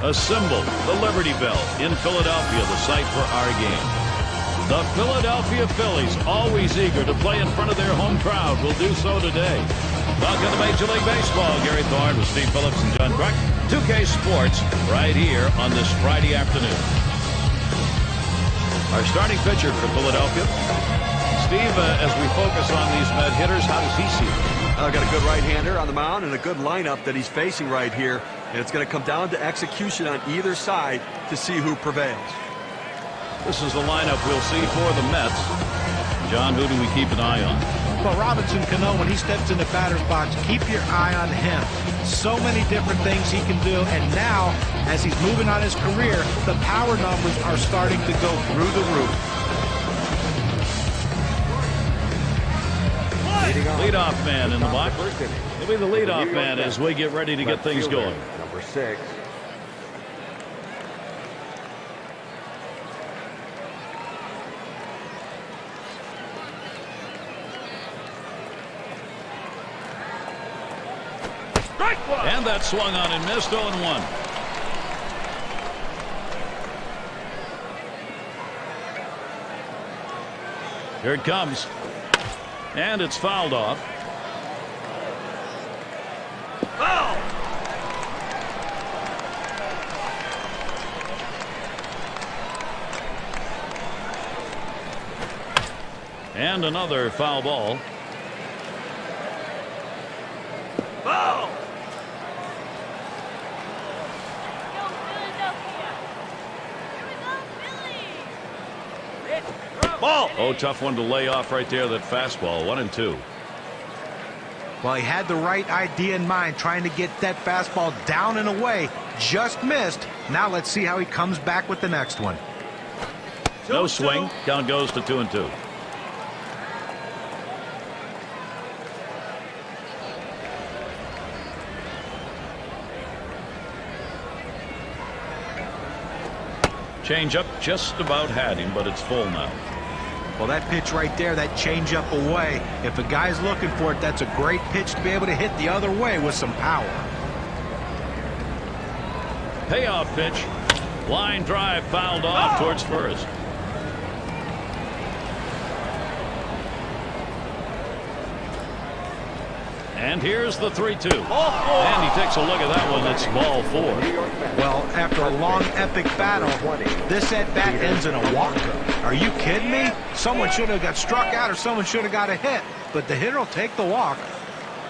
Assemble the Liberty Bell in Philadelphia, the site for our game. The Philadelphia Phillies, always eager to play in front of their home crowd, will do so today. Welcome to Major League Baseball. Gary Thorne with Steve Phillips and John Clark. 2K Sports right here on this Friday afternoon. Our starting pitcher for Philadelphia. Steve, as we focus on these med hitters, how does he see it? Got a good right-hander on the mound and a good lineup that he's facing right here. And it's going to come down to execution on either side to see who prevails. This is the lineup we'll see for the Mets. John, who do we keep an eye on? Well, Robinson Cano, when he steps in the batter's box, keep your eye on him. So many different things he can do. And now, as he's moving on his career, the power numbers are starting to go through the roof. Leadoff man in the box. He'll be the leadoff man as we get ready to get things going. Number 6. And that swung on and missed. 0-1. Here it comes. And it's fouled off. Foul! And another foul ball. Foul! Ball. Oh, tough one to lay off right there, that fastball. 1-2. Well, he had the right idea in mind, trying to get that fastball down and away. Just missed. Now let's see how he comes back with the next one. No swing. Count goes to 2-2. Change up just about had him, but it's full now. Well, that pitch right there, that changeup away, if a guy's looking for it, that's a great pitch to be able to hit the other way with some power. Payoff pitch. Line drive fouled off towards first. And here's the 3-2. And he takes a look at that one. It's ball 4. Well, after a long, epic battle, this at-bat ends in a walker. Are you kidding me? Someone should have got struck out or someone should have got a hit. But the hitter will take the walk.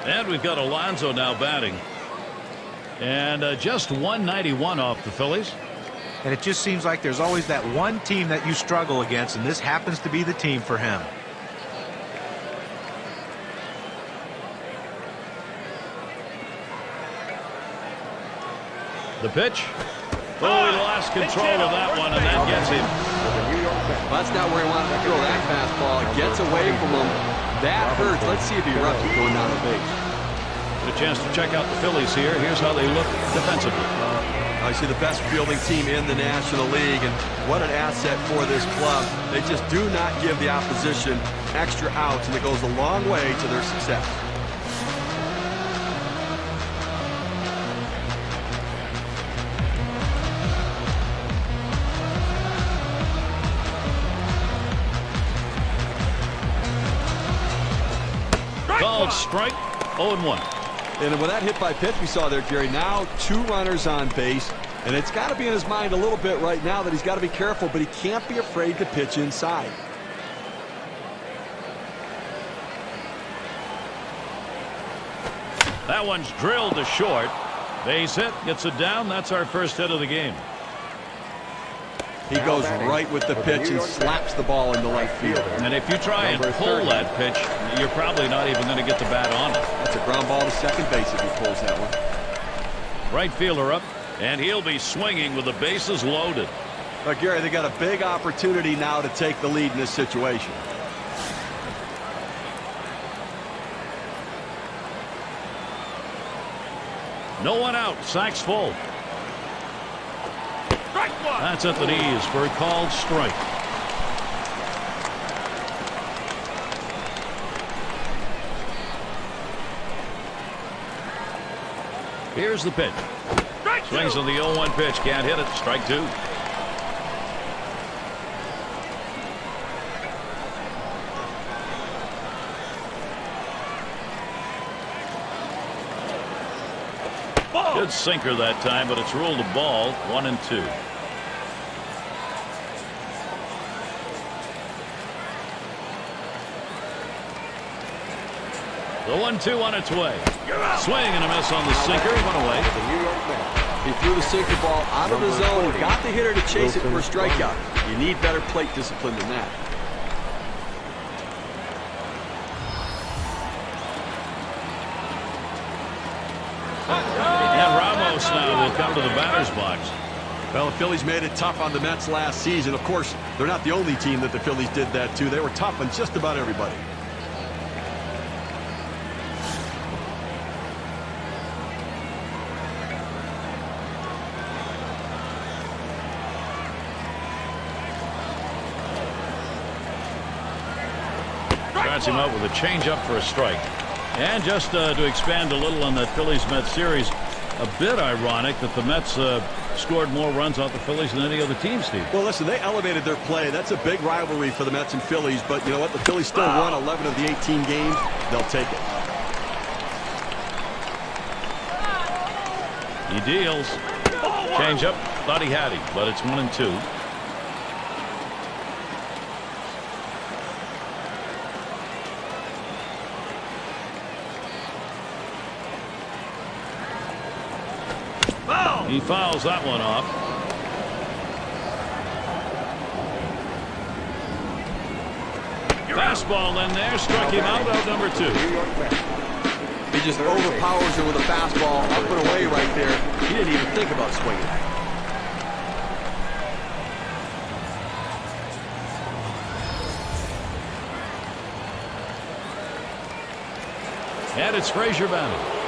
And we've got Alonso now batting. And just 191 off the Phillies. And it just seems like there's always that one team that you struggle against, and this happens to be the team for him. The pitch. Oh, he lost control of that one, and that gets him. Well, that's not where he wanted to throw that fastball. It gets away from him. That hurts. Let's see if he erupts going down the base. Get a chance to check out the Phillies here. Here's how they look defensively. I see the best fielding team in the National League, and what an asset for this club. They just do not give the opposition extra outs, and it goes a long way to their success. Called strike. 0-1. And with that hit by pitch we saw there, Gary, now 2 runners on base. And it's got to be in his mind a little bit right now that he's got to be careful, but he can't be afraid to pitch inside. That one's drilled to short. Base hit. Gets it down. That's our first hit of the game. He goes right with the pitch and slaps the ball into left field. And if you try and pull that pitch, you're probably not even going to get the bat on it. That's a ground ball to second base if he pulls that one. Right fielder up, and he'll be swinging with the bases loaded. But Gary, they got a big opportunity now to take the lead in this situation. No one out. Sack's full. That's at the knees for a called strike. Here's the pitch. Swings on the 0-1 pitch. Can't hit it. Strike two. Good sinker that time, but it's ruled a ball. 1-2. The 1-2 on its way. Swing and a miss on the sinker. One away. He threw the sinker ball out of the zone. Got the hitter to chase it for a strikeout. You need better plate discipline than that. And Ramos now will come to the batter's box. Well, the Phillies made it tough on the Mets last season. Of course, they're not the only team that the Phillies did that to. They were tough on just about everybody. Starts him out with a changeup for a strike. And just to expand a little on that Phillies-Mets series, a bit ironic that the Mets scored more runs off the Phillies than any other team, Steve. Well, listen, they elevated their play. That's a big rivalry for the Mets and Phillies. But you know what? The Phillies still won 11 of the 18 games. They'll take it. He deals. Changeup. Thought he had him, but it's 1-2. He fouls that one off. Fastball in there, struck him out number two. He just overpowers it with a fastball up and away right there. He didn't even think about swinging. And it's Frazier batting.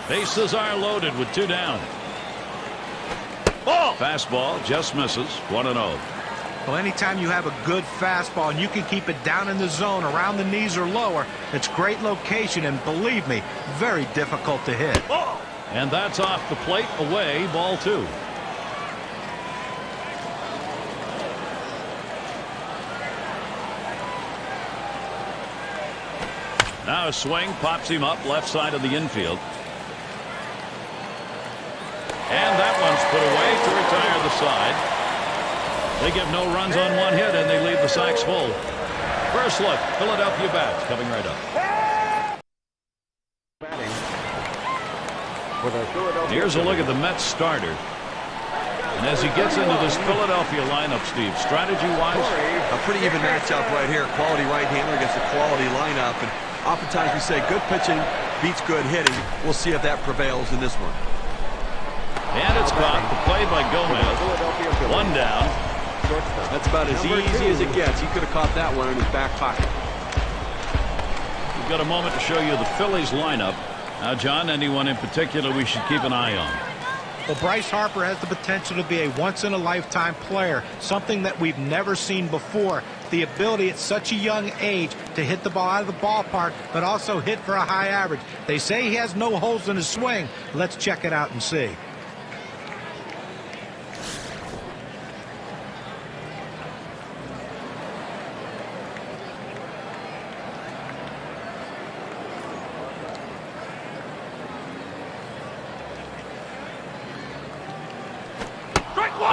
Bases are loaded with two down. Ball. Fastball just misses. 1-0. Well, anytime you have a good fastball and you can keep it down in the zone around the knees or lower, it's great location and, believe me, very difficult to hit. And that's off the plate. Away. Ball two. Now a swing pops him up left side of the infield. And that one's put away to retire the side. They give no runs on one hit, and they leave the sacks full. First look, Philadelphia bats coming right up. Here's a look at the Mets starter. And as he gets into this Philadelphia lineup, Steve, strategy-wise, a pretty even matchup right here. Quality right-hander against a quality lineup. And oftentimes we say good pitching beats good hitting. We'll see if that prevails in this one. And it's caught. The play by Gomez. One down. That's about as easy as it gets. He could have caught that one in his back pocket. We've got a moment to show you the Phillies lineup. Now, John, anyone in particular we should keep an eye on? Well, Bryce Harper has the potential to be a once-in-a-lifetime player, something that we've never seen before. The ability at such a young age to hit the ball out of the ballpark, but also hit for a high average. They say he has no holes in his swing. Let's check it out and see.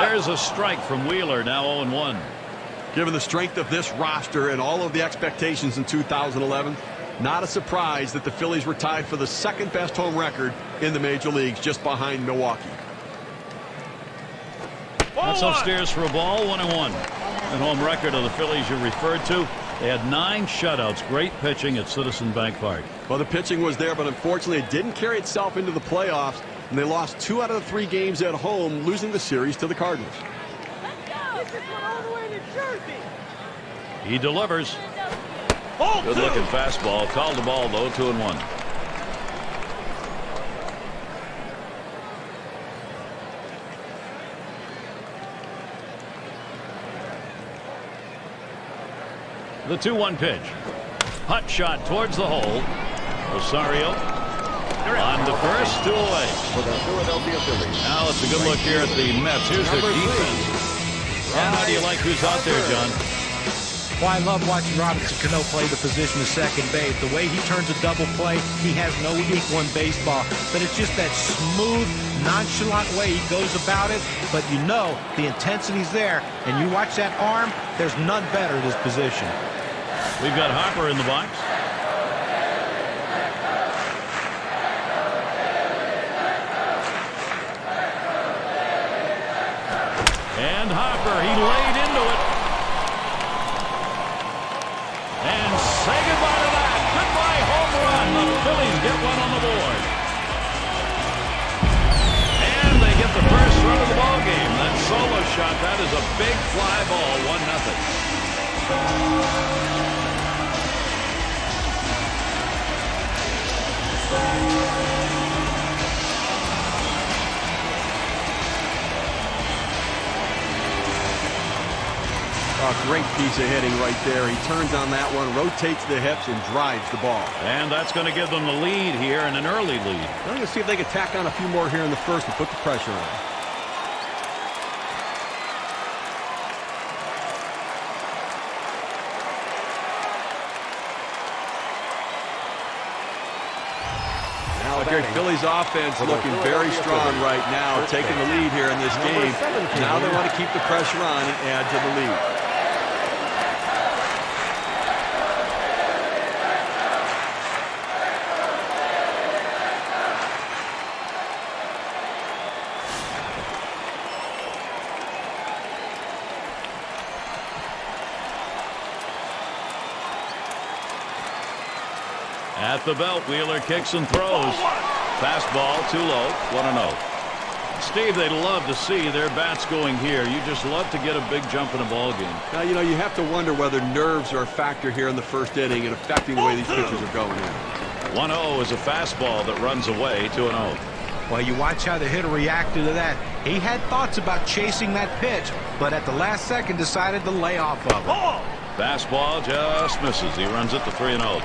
There's a strike from Wheeler, now 0-1. Given the strength of this roster and all of the expectations in 2011, not a surprise that the Phillies were tied for the second best home record in the major leagues, just behind Milwaukee. That's upstairs for a ball. 1-1. The home record of the Phillies you referred to. They had 9 shutouts. Great pitching at Citizen Bank Park. Well, the pitching was there, but unfortunately it didn't carry itself into the playoffs, and they lost 2 out of the 3 games at home, losing the series to the Cardinals. He delivers. Good looking fastball. Called the ball though. 2-1. The 2-1 pitch. Hot shot towards the hole. Rosario on to first, 2 away. For the Philadelphia Phillies. Now it's a good look here at the Mets. Here's their defense. And how do you like who's out there, John? Well, I love watching Robinson Cano play the position of second base. The way he turns a double play, he has no equal in baseball. But it's just that smooth, nonchalant way he goes about it. But you know the intensity's there. And you watch that arm, there's none better at his position. We've got Harper in the box. And Harper, he laid into it. And say goodbye to that. Goodbye home run. The Phillies get one on the board. And they get the first run of the ball game. That solo shot, that is a big fly ball, 1-0. A great piece of hitting right there. He turns on that one, rotates the hips, and drives the ball. And that's going to give them the lead here, and an early lead. I'm going to see if they can tack on a few more here in the first and put the pressure on. Now the Phillies offense looking very strong right now, taking the lead here in this game. Now they want to keep the pressure on and add to the lead. At the belt, Wheeler kicks and throws. Fastball too low, 1-0. Steve, they'd love to see their bats going here. You just love to get a big jump in a ball game. Now, you know, you have to wonder whether nerves are a factor here in the first inning and affecting the way these pitchers are going in. 1-0 is a fastball that runs away, 2-0. Well, you watch how the hitter reacted to that. He had thoughts about chasing that pitch, but at the last second decided to lay off of it. Fastball just misses. He runs it to 3-0.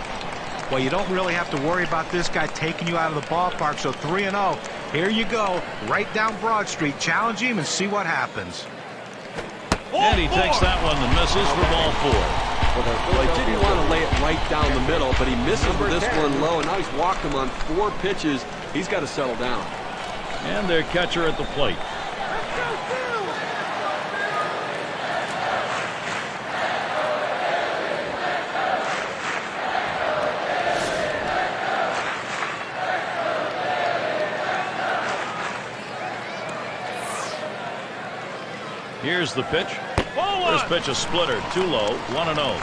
Well, you don't really have to worry about this guy taking you out of the ballpark, so 3-0. Here you go, right down Broad Street. Challenge him and see what happens. And he takes that one and misses for ball 4. Well, he didn't want to lay it right down the middle, but he misses with this one low, and now he's walked him on 4 pitches. He's got to settle down. And their catcher at the plate. Here's the pitch. This pitch is splitter, too low, 1-0.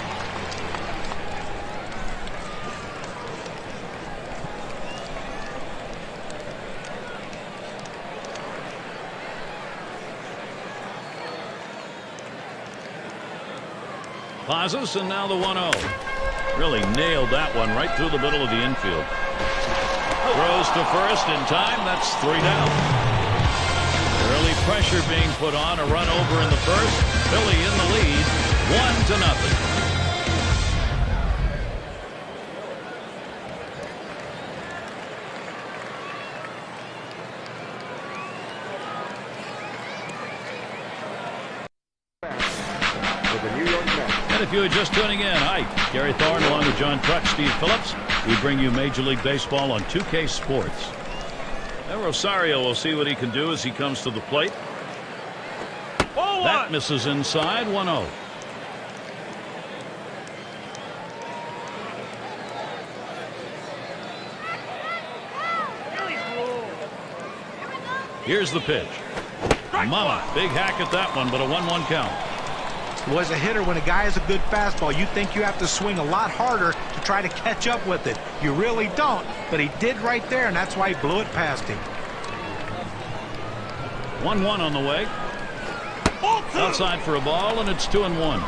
Pauses, and now the 1-0. Really nailed that one right through the middle of the infield. Throws to first in time. That's 3 down. Early pressure being put on, a run over in the first. Philly in the lead, 1-0. And if you are just tuning in, hi, Gary Thorne along with John Truck, Steve Phillips. We bring you Major League Baseball on 2K Sports. And Rosario will see what he can do as he comes to the plate. That misses inside, 1-0. Here's the pitch. Mama, big hack at that one, but a 1-1 count. Well, as a hitter, when a guy has a good fastball, you think you have to swing a lot harder to try to catch up with it. You really don't, but he did right there, and that's why he blew it past him. 1-1 on the way. Outside for a ball, and it's 2-1.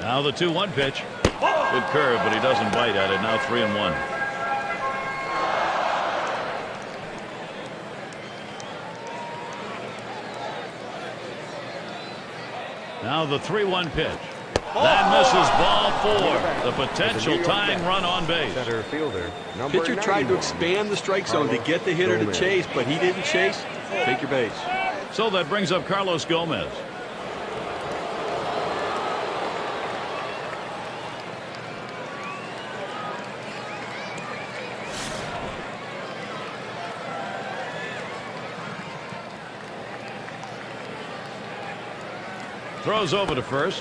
Now the 2-1 pitch. Good curve, but he doesn't bite at it. Now 3-1. Now the 3-1 pitch. That misses, ball 4. The potential tying run on base. Center fielder, Pitcher tried to expand the strike zone to get the hitter to chase, but he didn't chase. Take your base. So that brings up Carlos Gomez. Throws over to first,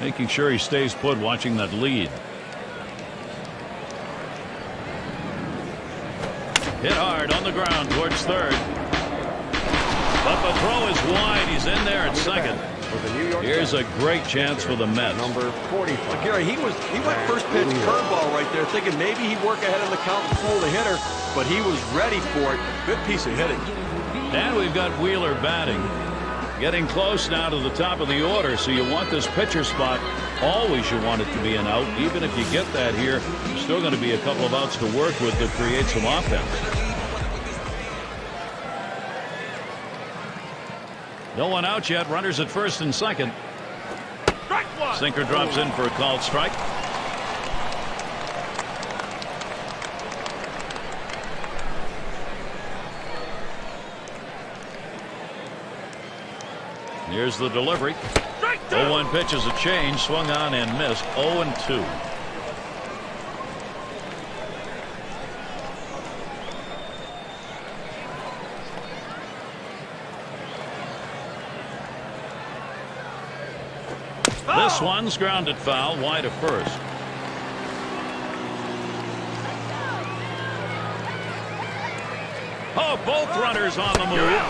making sure he stays put, watching that lead. Hit hard on the ground towards third. But the throw is wide. He's in there at second. Here's a great chance for the Mets. Number 45. Gary, he went first pitch curveball right there, thinking maybe he'd work ahead of the count and fool the hitter, but he was ready for it. Good piece of hitting. And we've got Wheeler batting. Getting close now to the top of the order, so you want this pitcher spot. Always you want it to be an out. Even if you get that here, there's still going to be a couple of outs to work with to create some offense. No one out yet. Runners at first and second. Sinker drops in for a called strike. Here's the delivery. 0-1 pitch is a change. Swung on and missed. 0-2. This one's grounded foul, wide of first. Oh, both runners on the move.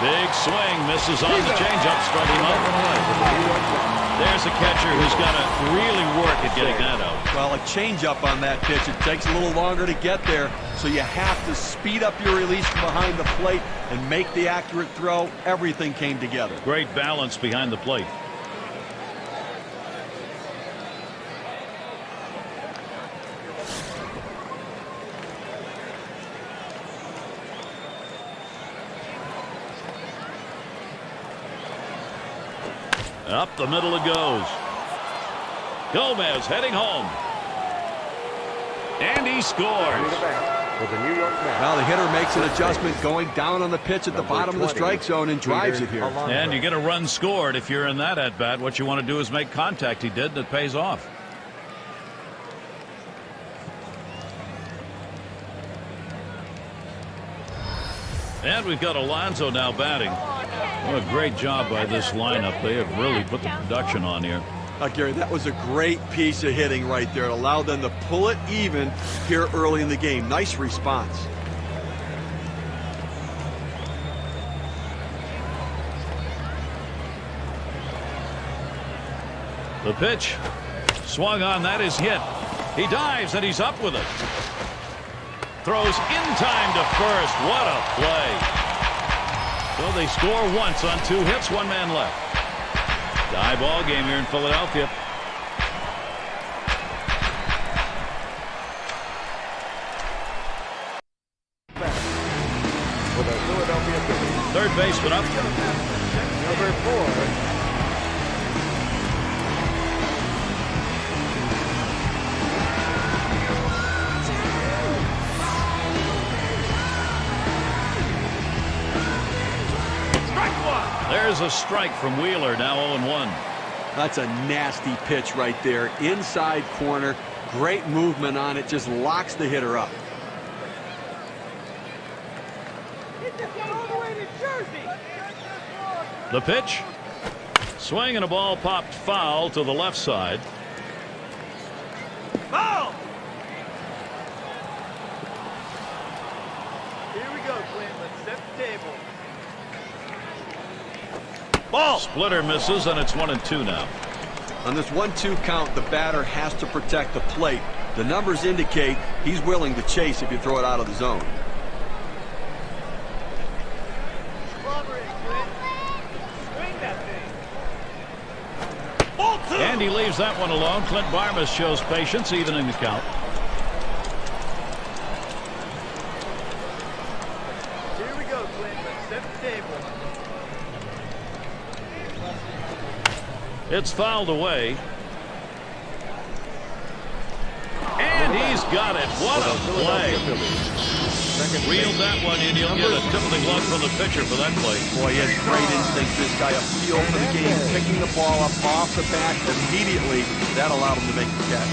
Big swing, misses on the changeup, struck him out. There's a catcher who's got to really work at getting that out. Well, a changeup on that pitch. It takes a little longer to get there, so you have to speed up your release from behind the plate and make the accurate throw. Everything came together. Great balance behind the plate. Up the middle it goes. Gomez heading home. And he scores. Well, the hitter makes an adjustment going down on the pitch at the bottom of the strike zone and drives it here. And you get a run scored if you're in that at bat. What you want to do is make contact. He did, and it pays off. And we've got Alonso now batting. What a great job by this lineup. They have really put the production on here. Gary, that was a great piece of hitting right there. It allowed them to pull it even here early in the game. Nice response. The pitch swung on. That is hit. He dives and he's up with it. Throws in time to first. What a play. So they score once on 2 hits, 1 man left. Tie ball game here in Philadelphia. For the Philadelphia Phillies. Third baseman up. Number 4. There's a strike from Wheeler, now 0-1. That's a nasty pitch right there. Inside corner. Great movement on it. Just locks the hitter up. The pitch. Swing and a ball popped foul to the left side. Foul! Here we go, Clint. Let's set the table. Ball. Splitter misses, and it's 1-2 now. On this 1-2 count, the batter has to protect the plate. The numbers indicate he's willing to chase if you throw it out of the zone. Clobber it, Clint. Swing that thing. Ball 2. And he leaves that one alone. Clint Barmas shows patience, evening the count. Here we go, Clint. Let's set the table. It's fouled away. And he's got it. What a play. Reeled that one in. You'll get a tip of the glove from the pitcher for that play. Boy, he has great instincts. This guy, a feel for the game, picking the ball up off the bat immediately. That allowed him to make the catch.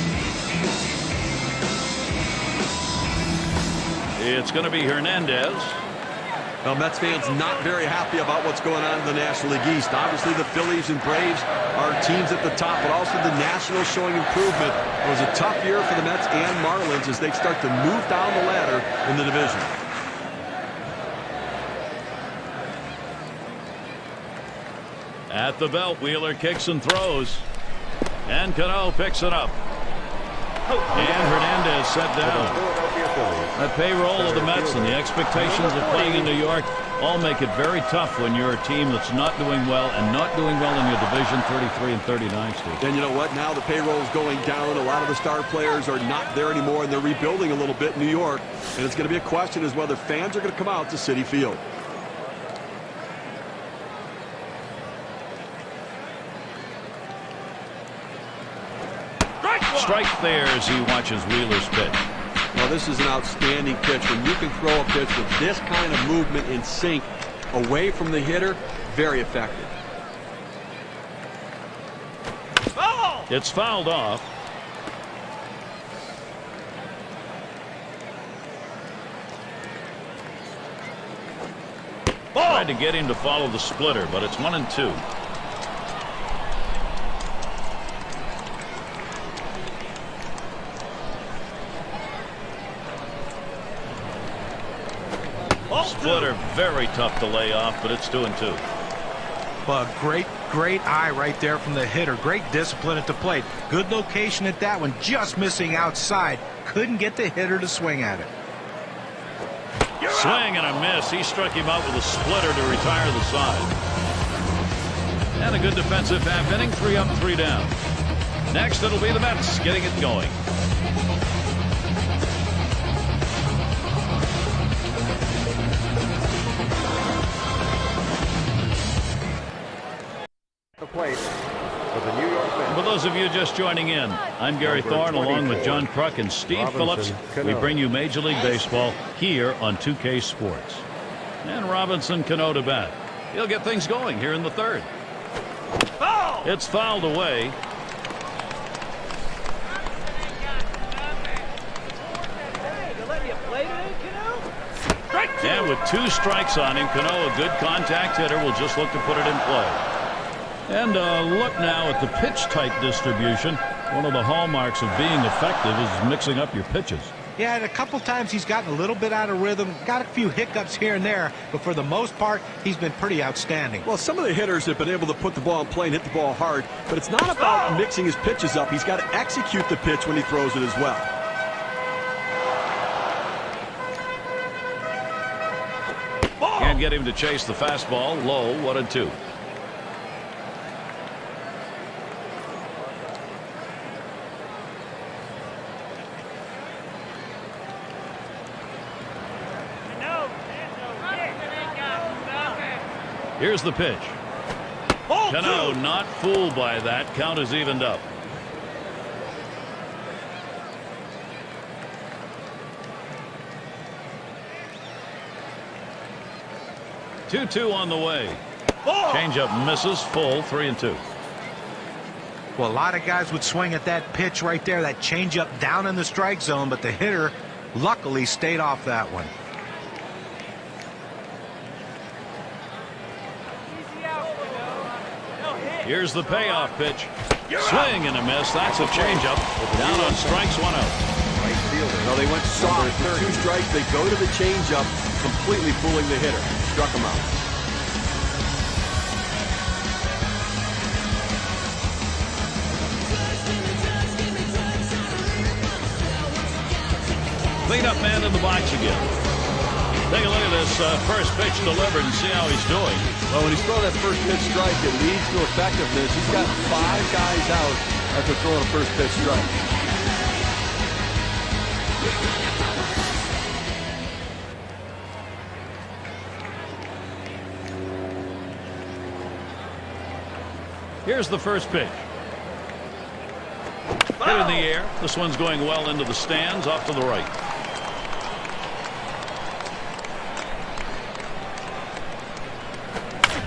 It's going to be Hernandez. Well, Mets fans not very happy about what's going on in the National League East. Obviously, the Phillies and Braves are teams at the top, but also the Nationals showing improvement. It was a tough year for the Mets and Marlins as they start to move down the ladder in the division. At the belt, Wheeler kicks and throws. And Cano picks it up. And Hernandez set down. That payroll of the Mets and the expectations of playing in New York all make it very tough when you're a team that's not doing well and not doing well in your division 33 and 39, Steve. And you know what? Now the payroll is going down. A lot of the star players are not there anymore, and they're rebuilding a little bit in New York. And it's going to be a question as whether fans are going to come out to Citi Field. Strike there as he watches Wheeler's pitch. Well, this is an outstanding pitch. When you can throw a pitch with this kind of movement in sync away from the hitter, very effective. It's fouled off. Tried to get him to follow the splitter, but it's 1-2. Splitter, very tough to lay off, but it's 2-2. But great eye right there from the hitter. Great discipline at the plate. Good location at that one. Just missing outside. Couldn't get the hitter to swing at it. Swing and a miss. He struck him out with a splitter to retire the side. And a good defensive half inning. 3 up, 3 down. Next, it'll be the Mets getting it going. Plate for the New York Mets. For those of you just joining in, I'm Gary Thorne along with John Kruk and Steve Phillips. We bring you Major League Baseball here on 2K Sports. And Robinson Cano to bat. He'll get things going here in the third. It's fouled away. And with 2 strikes on him, Cano, a good contact hitter, will just look to put it in play. And look now at the pitch type distribution. One of the hallmarks of being effective is mixing up your pitches. Yeah, and a couple times he's gotten a little bit out of rhythm, got a few hiccups here and there, but for the most part, he's been pretty outstanding. Well, some of the hitters have been able to put the ball in play and hit the ball hard, but it's not about mixing his pitches up. He's got to execute the pitch when he throws it as well. Can't get him to chase the fastball. Low, 1-2. Here's the pitch. Cano not fooled by that. Count is evened up. Two on the way. Changeup misses. Full. 3-2. Well, a lot of guys would swing at that pitch right there, that changeup down in the strike zone, but the hitter luckily stayed off that one. Here's the payoff pitch. Swing and a miss. That's a changeup. Down on strikes, 1 out. Well, they went soft for 2 strikes. They go to the changeup, completely fooling the hitter. Struck him out. Cleanup man in the box again. Take a look at this first pitch delivered and see how he's doing. Well, when he's throwing that first pitch strike, it leads to effectiveness. He's got 5 guys out after throwing a first pitch strike. Here's the first pitch. Hit in the air. This one's going well into the stands, off to the right.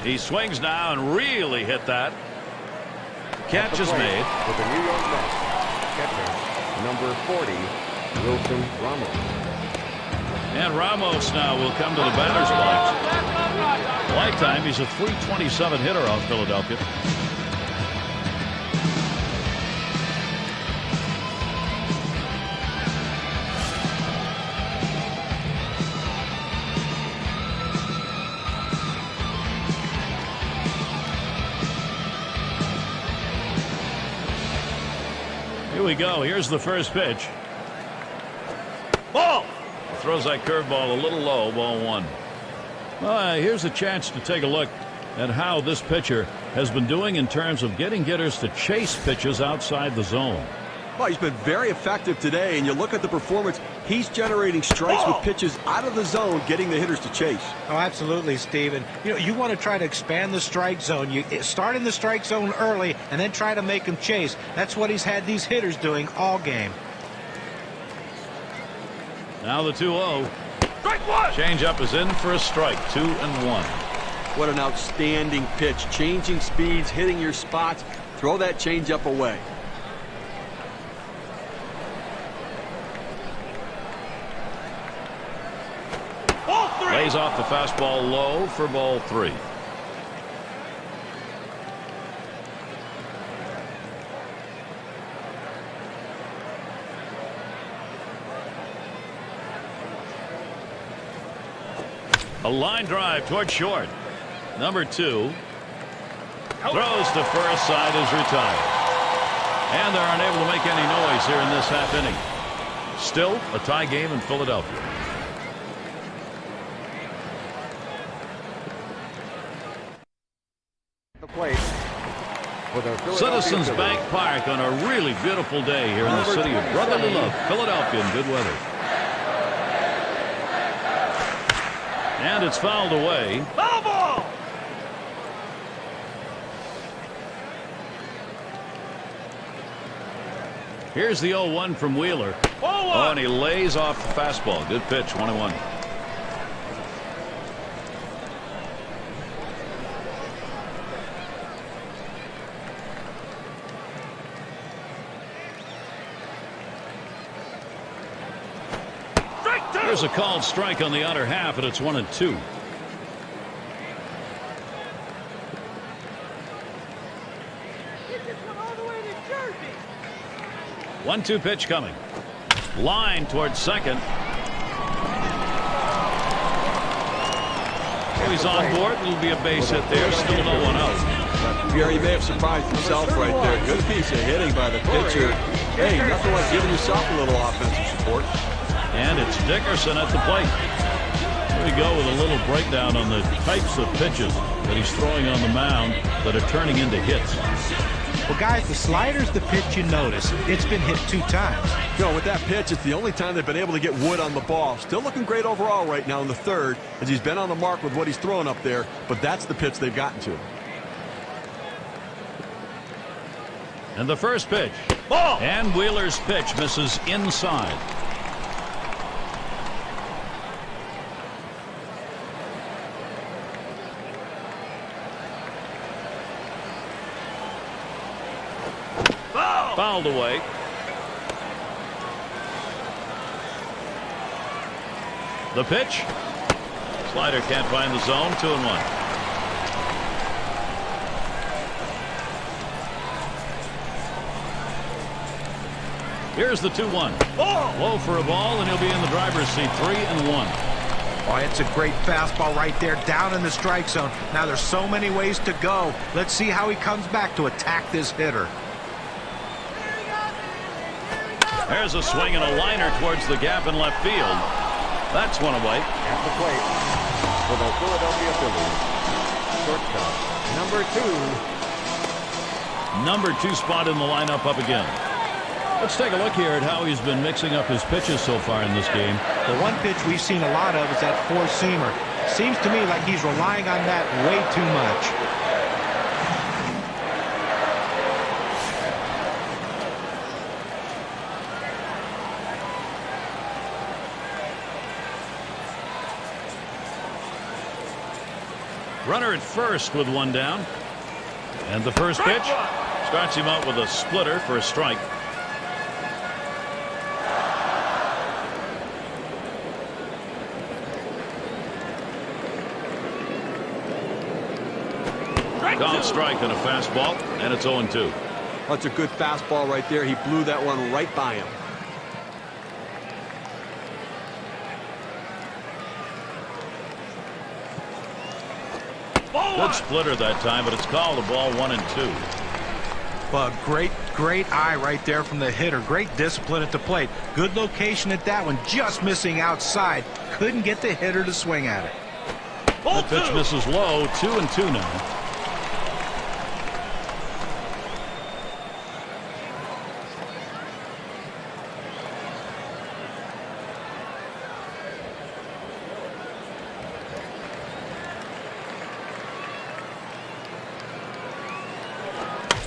He swings now and really hit that. Catch is made. With the New York Mets, catcher, number 40, Wilson Ramos. And Ramos now will come to the batter's box. Lifetime, he's a .327 hitter off Philadelphia. Here we go. Here's the first pitch. Ball! Throws that curveball a little low, ball one. Here's a chance to take a look at how this pitcher has been doing in terms of getting hitters to chase pitches outside the zone. Well, he's been very effective today, and you look at the performance, he's generating strikes with pitches out of the zone, getting the hitters to chase. Oh, absolutely, Steven. You want to try to expand the strike zone. You start in the strike zone early and then try to make them chase. That's what he's had these hitters doing all game. Now the 2-0. Strike one. Changeup is in for a strike. 2-1. What an outstanding pitch. Changing speeds, hitting your spots. Throw that changeup away. Lays off the fastball low for ball 3. A line drive toward short. Number 2 throws to first, side is retired. And they're unable to make any noise here in this half inning. Still a tie game in Philadelphia. The plate for the Philadelphia Citizens Phillies. Bank Park on a really beautiful day here in the city of brotherly love, Philadelphia, in good weather. And it's fouled away. Foul ball! Here's the 0-1 from Wheeler. Oh, and he lays off the fastball. Good pitch, 1-1. There's a called strike on the outer half, and it's 1-2. All the way to Jersey. 1-2 pitch coming. Line towards second. Oh, he's on board. It'll be a base hit there. Still no one out. Gary may have surprised himself right there. Good piece of hitting by the pitcher. Hey, nothing like giving yourself a little offensive support. And it's Dickerson at the plate. Here we go with a little breakdown on the types of pitches that he's throwing on the mound that are turning into hits. Well, guys, the slider's the pitch you notice. It's been hit 2 times. You know, with that pitch, it's the only time they've been able to get wood on the ball. Still looking great overall right now in the third, as he's been on the mark with what he's throwing up there, but that's the pitch they've gotten to. And the first pitch. Ball! And Wheeler's pitch misses inside. Fouled away. The pitch. Slider can't find the zone. 2-1. Here's the 2-1. Low for a ball, and he'll be in the driver's seat. 3-1. Oh, it's a great fastball right there, down in the strike zone. Now there's so many ways to go. Let's see how he comes back to attack this hitter. There's a swing and a liner towards the gap in left field. That's one away. At the plate for the Philadelphia Phillies. Shortstop, number 2. Number 2 spot in the lineup up again. Let's take a look here at how he's been mixing up his pitches so far in this game. The one pitch we've seen a lot of is that 4-seamer. Seems to me like he's relying on that way too much. Runner at first with one down. And the first pitch starts him out with a splitter for a strike. Called strike on a fastball, and it's 0-2. That's a good fastball right there. He blew that one right by him. Good splitter that time, but it's called a ball 1-2. But great eye right there from the hitter. Great discipline at the plate. Good location at that one. Just missing outside. Couldn't get the hitter to swing at it. The pitch misses low. 2-2 now.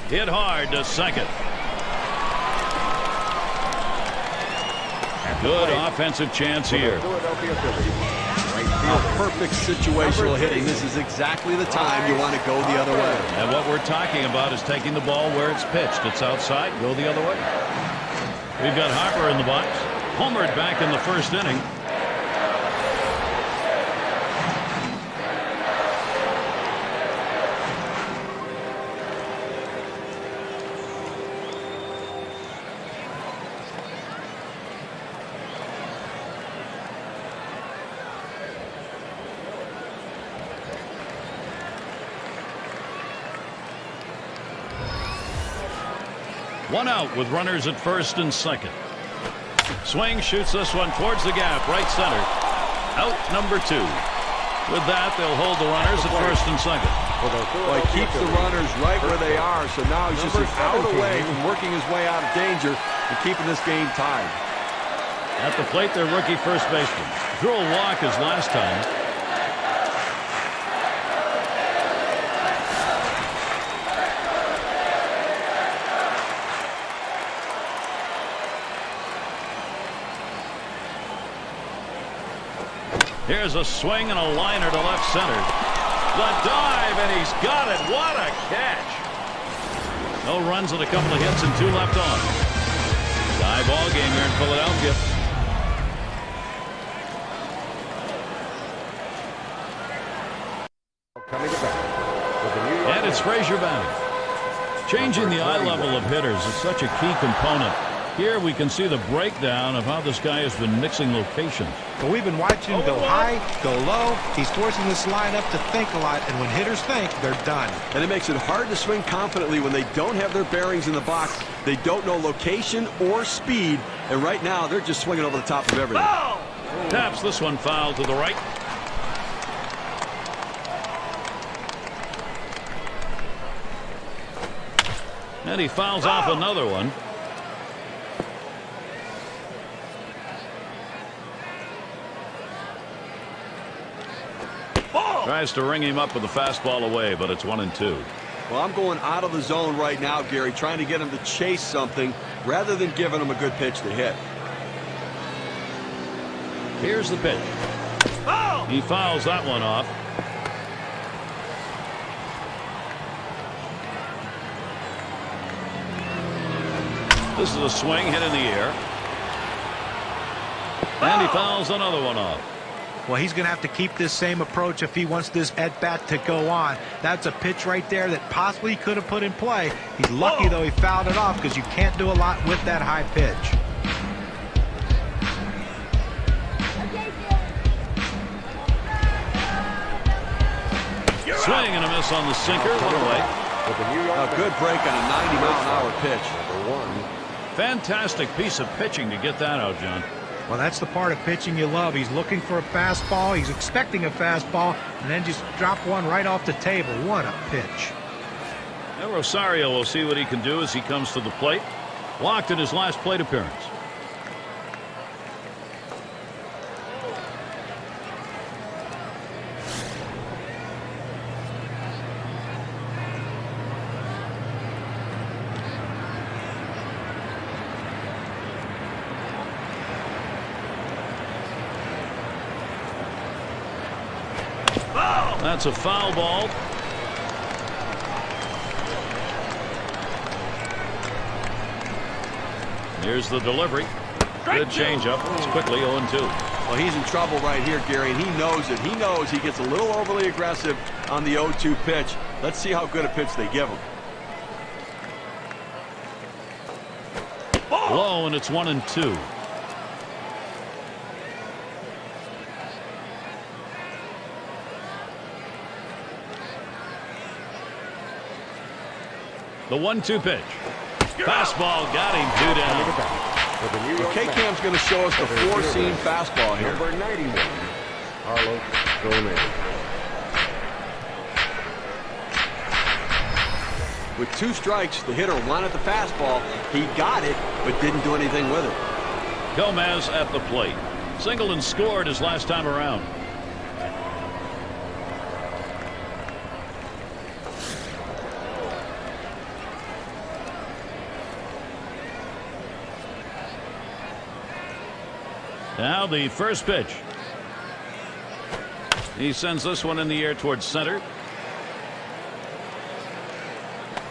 Hit hard to second. Good offensive chance here. Perfect situational hitting. This is exactly the time you want to go the other way. And what we're talking about is taking the ball where it's pitched. It's outside, go the other way. We've got Harper in the box. Homered back in the first inning. One out with runners at first and second. Swing, shoots this one towards the gap, right center. Out number 2. With that, they'll hold the runners at first and second. Well, he keeps the runners right where they are, so now he's just an out away from working his way out of danger and keeping this game tied. At the plate, their rookie first baseman. Drew a walk as last time. Here's a swing and a liner to left center. The dive, and he's got it. What a catch. No runs and a couple of hits and 2 left on. Tie ball game here in Philadelphia. And it's Frazier batting. Changing the eye level of hitters is such a key component. Here we can see the breakdown of how this guy has been mixing locations. But we've been watching him go high, go low. He's forcing this lineup to think a lot, and when hitters think, they're done. And it makes it hard to swing confidently when they don't have their bearings in the box. They don't know location or speed, and right now they're just swinging over the top of everything. Taps this one foul to the right. And he fouls off another one. Tries to ring him up with the fastball away, but it's 1-2. Well, I'm going out of the zone right now, Gary, trying to get him to chase something rather than giving him a good pitch to hit. Here's the pitch. He fouls that one off. This is a swing hit in the air. And he fouls another one off. Well, he's going to have to keep this same approach if he wants this at-bat to go on. That's a pitch right there that possibly he could have put in play. He's lucky, though, he fouled it off because you can't do a lot with that high pitch. Swing and a miss on the sinker. One away. A good break on a 90-mile-an-hour pitch. Fantastic piece of pitching to get that out, John. Well, that's the part of pitching you love. He's looking for a fastball. He's expecting a fastball, and then just drop one right off the table. What a pitch. Now Rosario will see what he can do as he comes to the plate. Walked in his last plate appearance. That's a foul ball. Here's the delivery. Good changeup. It's quickly 0-2. Well, he's in trouble right here, Gary, and he knows it. He knows he gets a little overly aggressive on the 0-2 pitch. Let's see how good a pitch they give him. Low, and it's 1-2. The 1-2 pitch. Fastball got him 2 down. The K-Cam's going to show us the four-seam fastball here. Number 91, Carlos Gomez. With 2 strikes, the hitter wanted the fastball. He got it, but didn't do anything with it. Gomez at the plate. Singled and scored his last time around. Now the first pitch. He sends this one in the air towards center.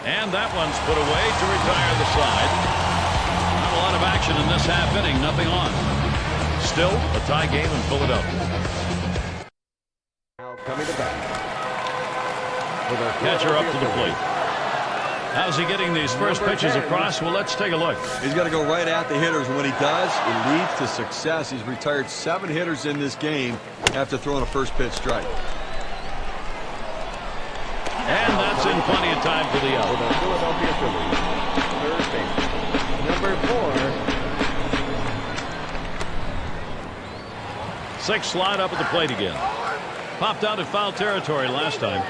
And that one's put away to retire the side. Not a lot of action in this half inning. Nothing on. Still a tie game in Philadelphia. Now coming to bat. Catcher up to the plate. How's he getting these first pitches across? Well, let's take a look. He's got to go right at the hitters. When he does, it leads to success. He's retired 7 hitters in this game after throwing a first pitch strike. And that's in plenty of time for the out. For the Philadelphia Phillies, third baseman, number 4. 6 slide up at the plate again. Popped out of foul territory last time.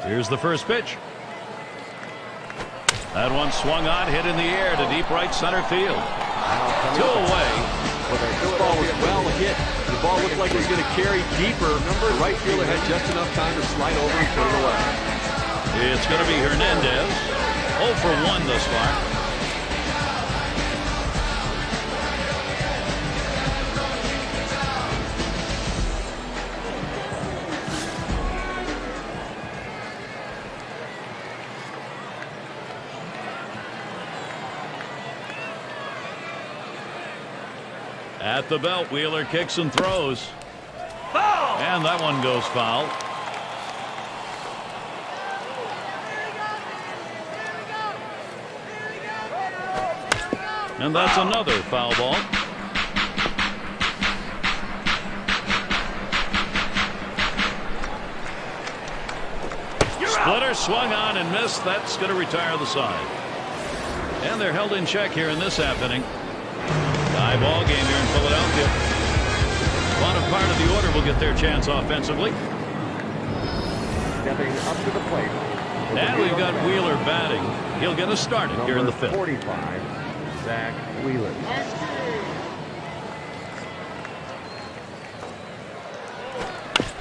Here's the first pitch. That one swung on, hit in the air to deep right center field. 2 away. This ball was well hit. The ball looked like it was going to carry deeper. The right fielder had just enough time to slide over and put it away. It's going to be Hernandez. 0 for 1 thus far. At the belt, Wheeler kicks and throws. Foul! And that one goes foul. And that's another foul ball. Splitter swung on and missed. That's going to retire the side. And they're held in check here in this half inning. Tie ball game here in Philadelphia. Bottom part of the order will get their chance offensively. Stepping up to the plate. And we've got Wheeler batting. He'll get us started here in the 5th. 45, Zach Wheeler.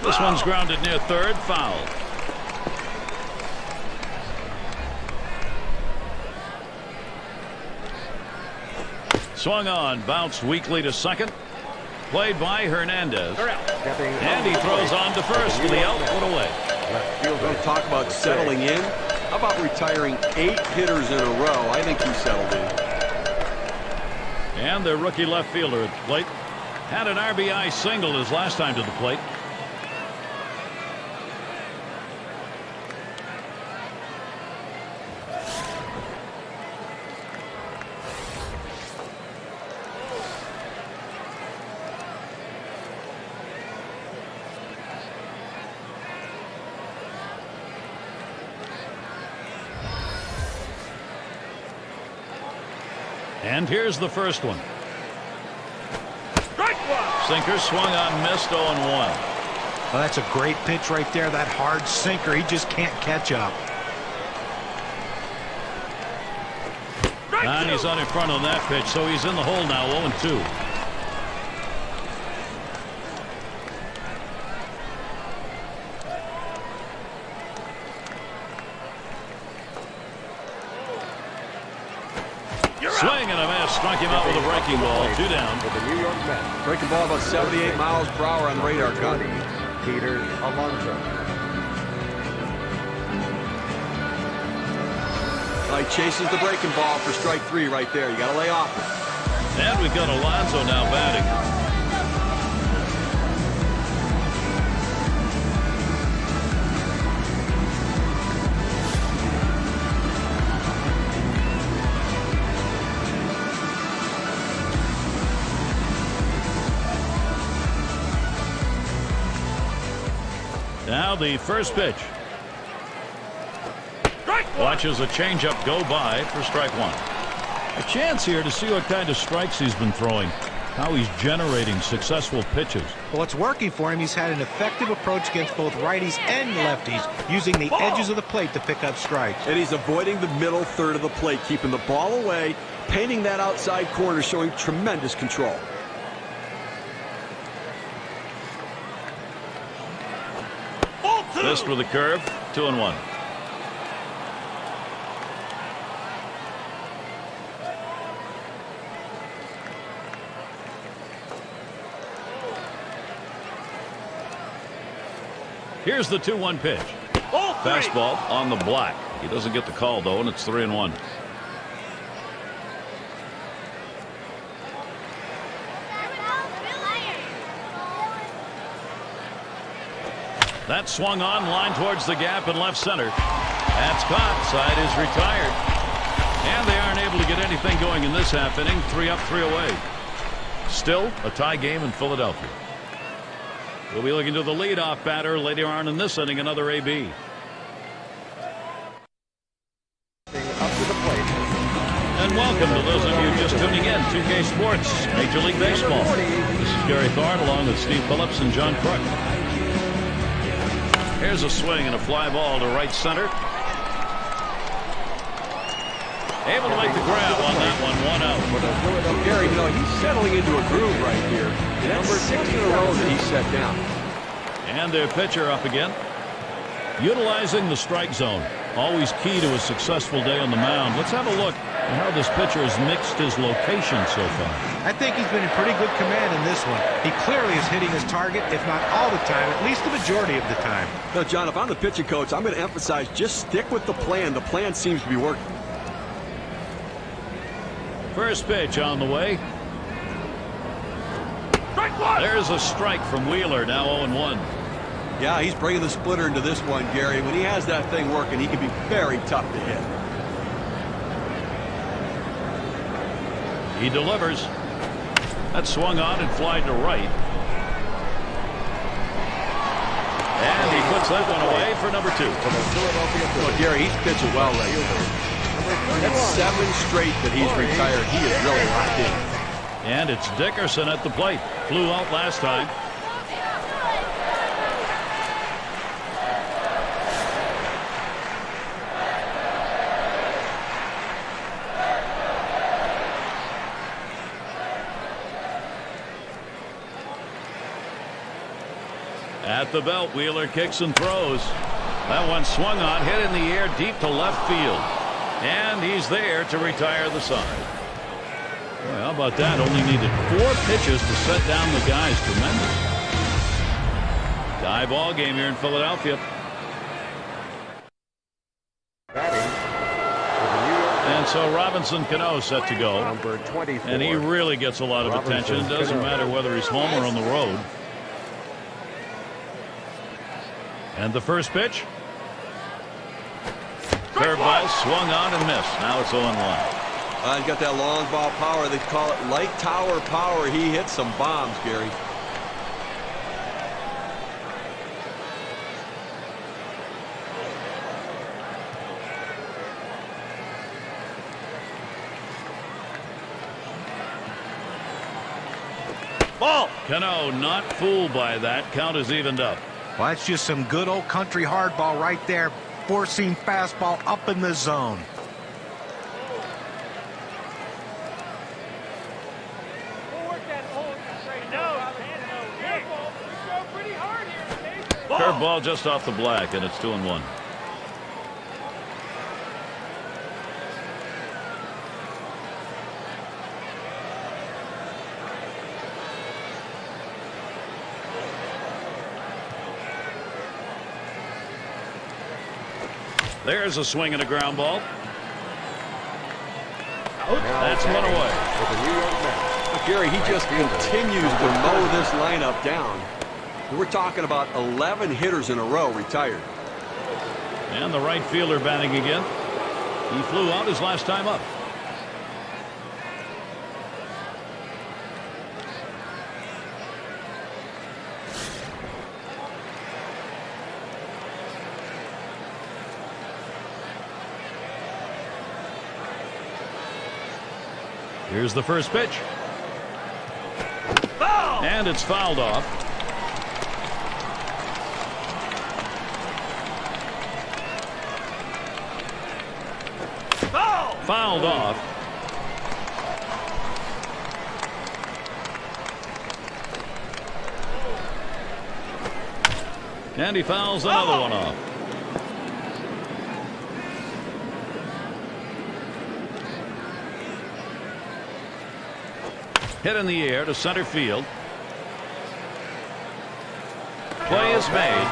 This one's grounded near third. Foul. Swung on, bounced weakly to second. Played by Hernandez. And he throws on to first with the out, put away. Don't talk about settling in. How about retiring 8 hitters in a row? I think he settled in. And their rookie left fielder at the plate. Had an RBI single his last time to the plate. And here's the first one. Sinker swung on, missed 0-1. Well, that's a great pitch right there. That hard sinker. He just can't catch up. And he's on in front on that pitch, so he's in the hole now, 0-2. Swing and a miss. Struck him out with a breaking ball. 2 down. For the New York Mets. Breaking ball about 78 miles per hour on the radar gun. Peter Alonso. He chases the breaking ball for strike 3 right there. You got to lay off it. And we've got Alonso now batting. Now the first pitch. Watches a changeup go by for strike 1. A chance here to see what kind of strikes he's been throwing. How he's generating successful pitches. Well, it's working for him. He's had an effective approach against both righties and lefties, using the edges of the plate to pick up strikes. And he's avoiding the middle third of the plate, keeping the ball away, painting that outside corner, showing tremendous control. Missed with a curve. 2-1. Here's the 2-1 pitch. Fastball on the black. He doesn't get the call, though, and it's 3-1. That swung on, line towards the gap in left center. That's caught. Side is retired. And they aren't able to get anything going in this half inning. 3 up, 3 away. Still a tie game in Philadelphia. We'll be looking to the leadoff batter later on in this inning, another AB. Up to the plate. And welcome to those of you just tuning in. 2K Sports, Major League Baseball. This is Gary Thorne along with Steve Phillips and John Crook. Here's a swing and a fly ball to right center. Able to make the grab on that one. 1 out. Gary, you know, he's settling into a groove right here. That's number 6 in a row that he set down. And their pitcher up again. Utilizing the strike zone. Always key to a successful day on the mound. Let's have a look at how this pitcher has mixed his location so far. I think he's been in pretty good command in this one. He clearly is hitting his target, if not all the time, at least the majority of the time. No, John, if I'm the pitching coach, I'm going to emphasize just stick with the plan. The plan seems to be working. First pitch on the way. There's a strike from Wheeler, now 0-1. Yeah, he's bringing the splitter into this one, Gary. When he has that thing working, he can be very tough to hit. He delivers. That swung on and flied to right. And he puts that one away for number 2. Well, Gary, he's pitching well right here. That's 7 straight that he's retired. He is really locked in. And it's Dickerson at the plate. Flew out last time. At the belt, Wheeler kicks and throws. That one swung on, hit in the air deep to left field. And he's there to retire the side. Well, how about that? Only needed 4 pitches to set down the guys. Tremendous. Tie ball game here in Philadelphia. And so Robinson Cano set to go. Number 24. And he really gets a lot of attention. It doesn't matter whether he's home or on the road. And the first pitch. Curveball swung on and missed. Now it's 0-1. He's got that long ball power. They call it light tower power. He hits some bombs, Gary. Ball. Cano not fooled by that. Count is evened up. Well, that's just some good old country hardball right there. Four-seam fastball up in the zone. Curveball just off the black, and it's 2-1. There's a swing and a ground ball. That's one away. For the New York Mets. But Gary, he just continues to mow this lineup down. We're talking about 11 hitters in a row retired. And the right fielder batting again. He flew out his last time up. Here's the first pitch. Foul! And it's fouled off. Foul! Fouled off. And he fouls another one off. Hit in the air to center field. Play is made.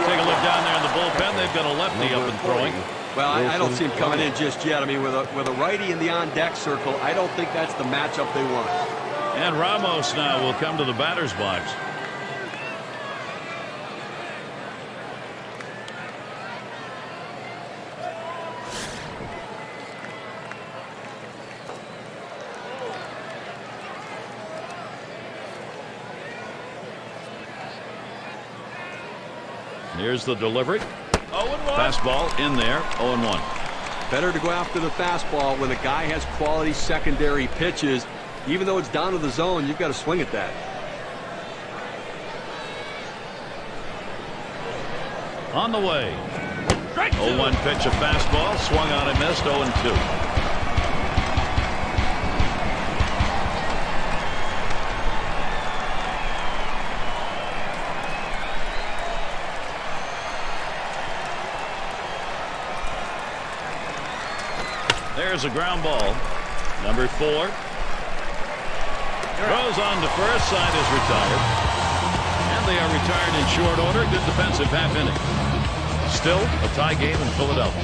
Take a look down there in the bullpen. They've got a lefty up and throwing. Well, I don't see him coming in just yet. I mean, with a righty in the on-deck circle, I don't think that's the matchup they want. And Ramos now will come to the batter's box. Here's the delivery. 0-1. Fastball in there. 0-1. Better to go after the fastball when a guy has quality secondary pitches. Even though it's down to the zone, you've got to swing at that. On the way. 0-1 pitch, a fastball. Swung on and missed. 0-2. There's a ground ball. Number 4. Throws on to first. Side is retired. And they are retired in short order. Good defensive half inning. Still a tie game in Philadelphia.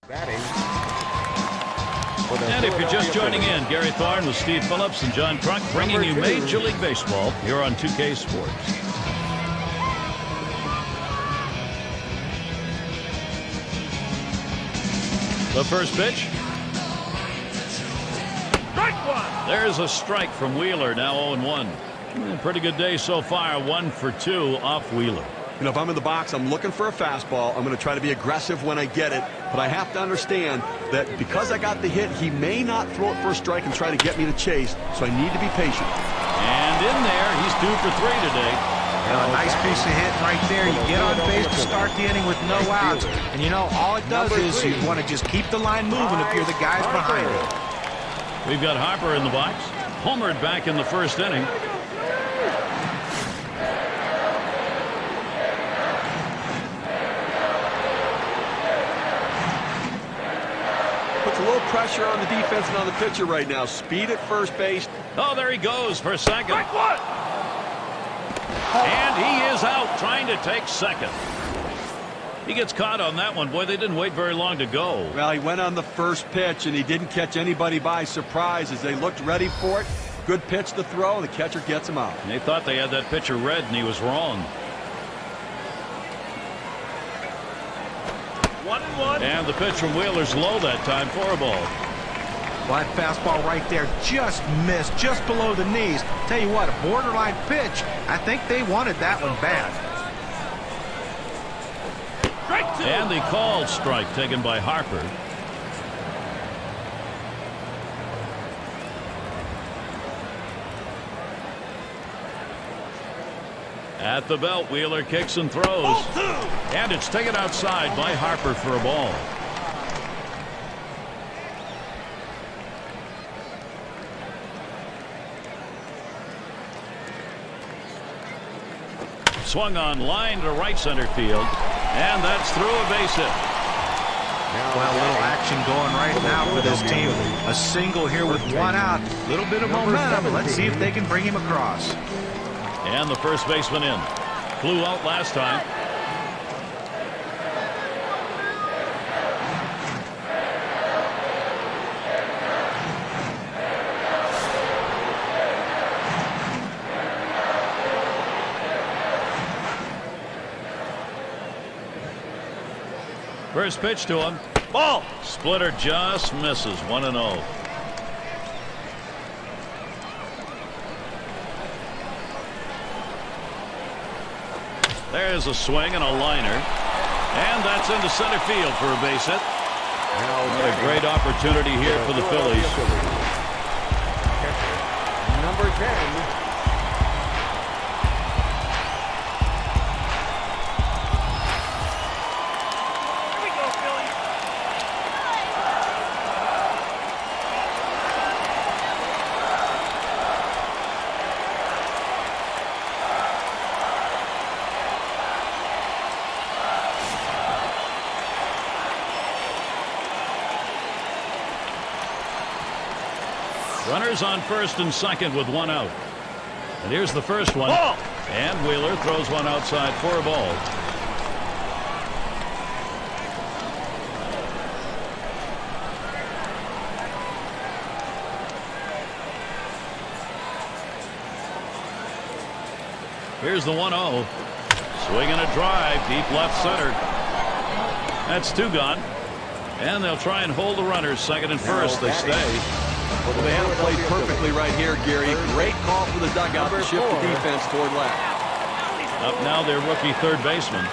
Batting. And if you're just joining in, Gary Thorne with Steve Phillips and John Crunk bringing you Major League Baseball here on 2K Sports. The first pitch. Strike one. There's a strike from Wheeler. Now 0-1. Pretty good day so far. 1 for 2 off Wheeler. You know, if I'm in the box, I'm looking for a fastball. I'm going to try to be aggressive when I get it. But I have to understand that because I got the hit, he may not throw it for a strike and try to get me to chase. So I need to be patient. And in there, he's 2 for 3 today. A nice piece of hitting right there. You get on base to start the inning with no outs. And you know, all it does is you want to just keep the line moving if you're the guys behind it. We've got Harper in the box. Homered back in the first inning. Puts a little pressure on the defense and on the pitcher right now. Speed at first base. Oh, there he goes for second. Strike one. And he is out trying to take second. He gets caught on that one. Boy, they didn't wait very long to go. Well, he went on the first pitch, and he didn't catch anybody by surprise as they looked ready for it. Good pitch to throw. The catcher gets him out. And they thought they had that pitcher read, and he was wrong. 1-1. And the pitch from Wheeler's low that time for a ball. Well, that fastball right there just missed, just below the knees. Tell you what, a borderline pitch. I think they wanted that one bad. Strike 2. And the called strike taken by Harper. At the belt, Wheeler kicks and throws. And it's taken outside by Harper for a ball. Swung on line to right center field. And that's through a base hit. Well, a little action going right now for this team. A single here with 1 out. A little bit of momentum. Let's see if they can bring him across. And the first baseman in. Flew out last time. First pitch to him. Ball. Splitter just misses. 1-0. There's a swing and a liner. And that's into center field for a base hit. What a great opportunity here for the Phillies. Number 10. Runners on first and second with one out. And here's the first one. Ball. And Wheeler throws one outside for a ball. Here's the 1-0. Swing and a drive deep left center. That's two gone. And they'll try and hold the runners second and first. They stay. Well, they have played perfectly right here, Gary. Great call from the dugout to shift the defense toward left. Up now their rookie third baseman.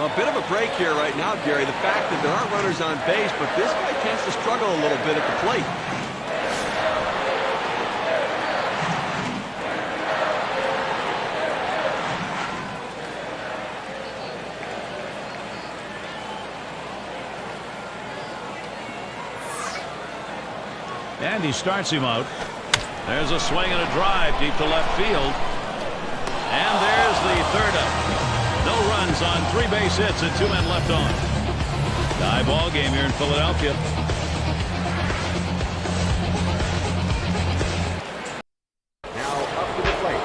A bit of a break here right now, Gary. The fact that there aren't runners on base, but this guy tends to struggle a little bit at the plate. And he starts him out. There's a swing and a drive deep to left field. And there's the third out. No runs on 3 base hits and 2 men left on. Tie ball game here in Philadelphia. Now up to the plate.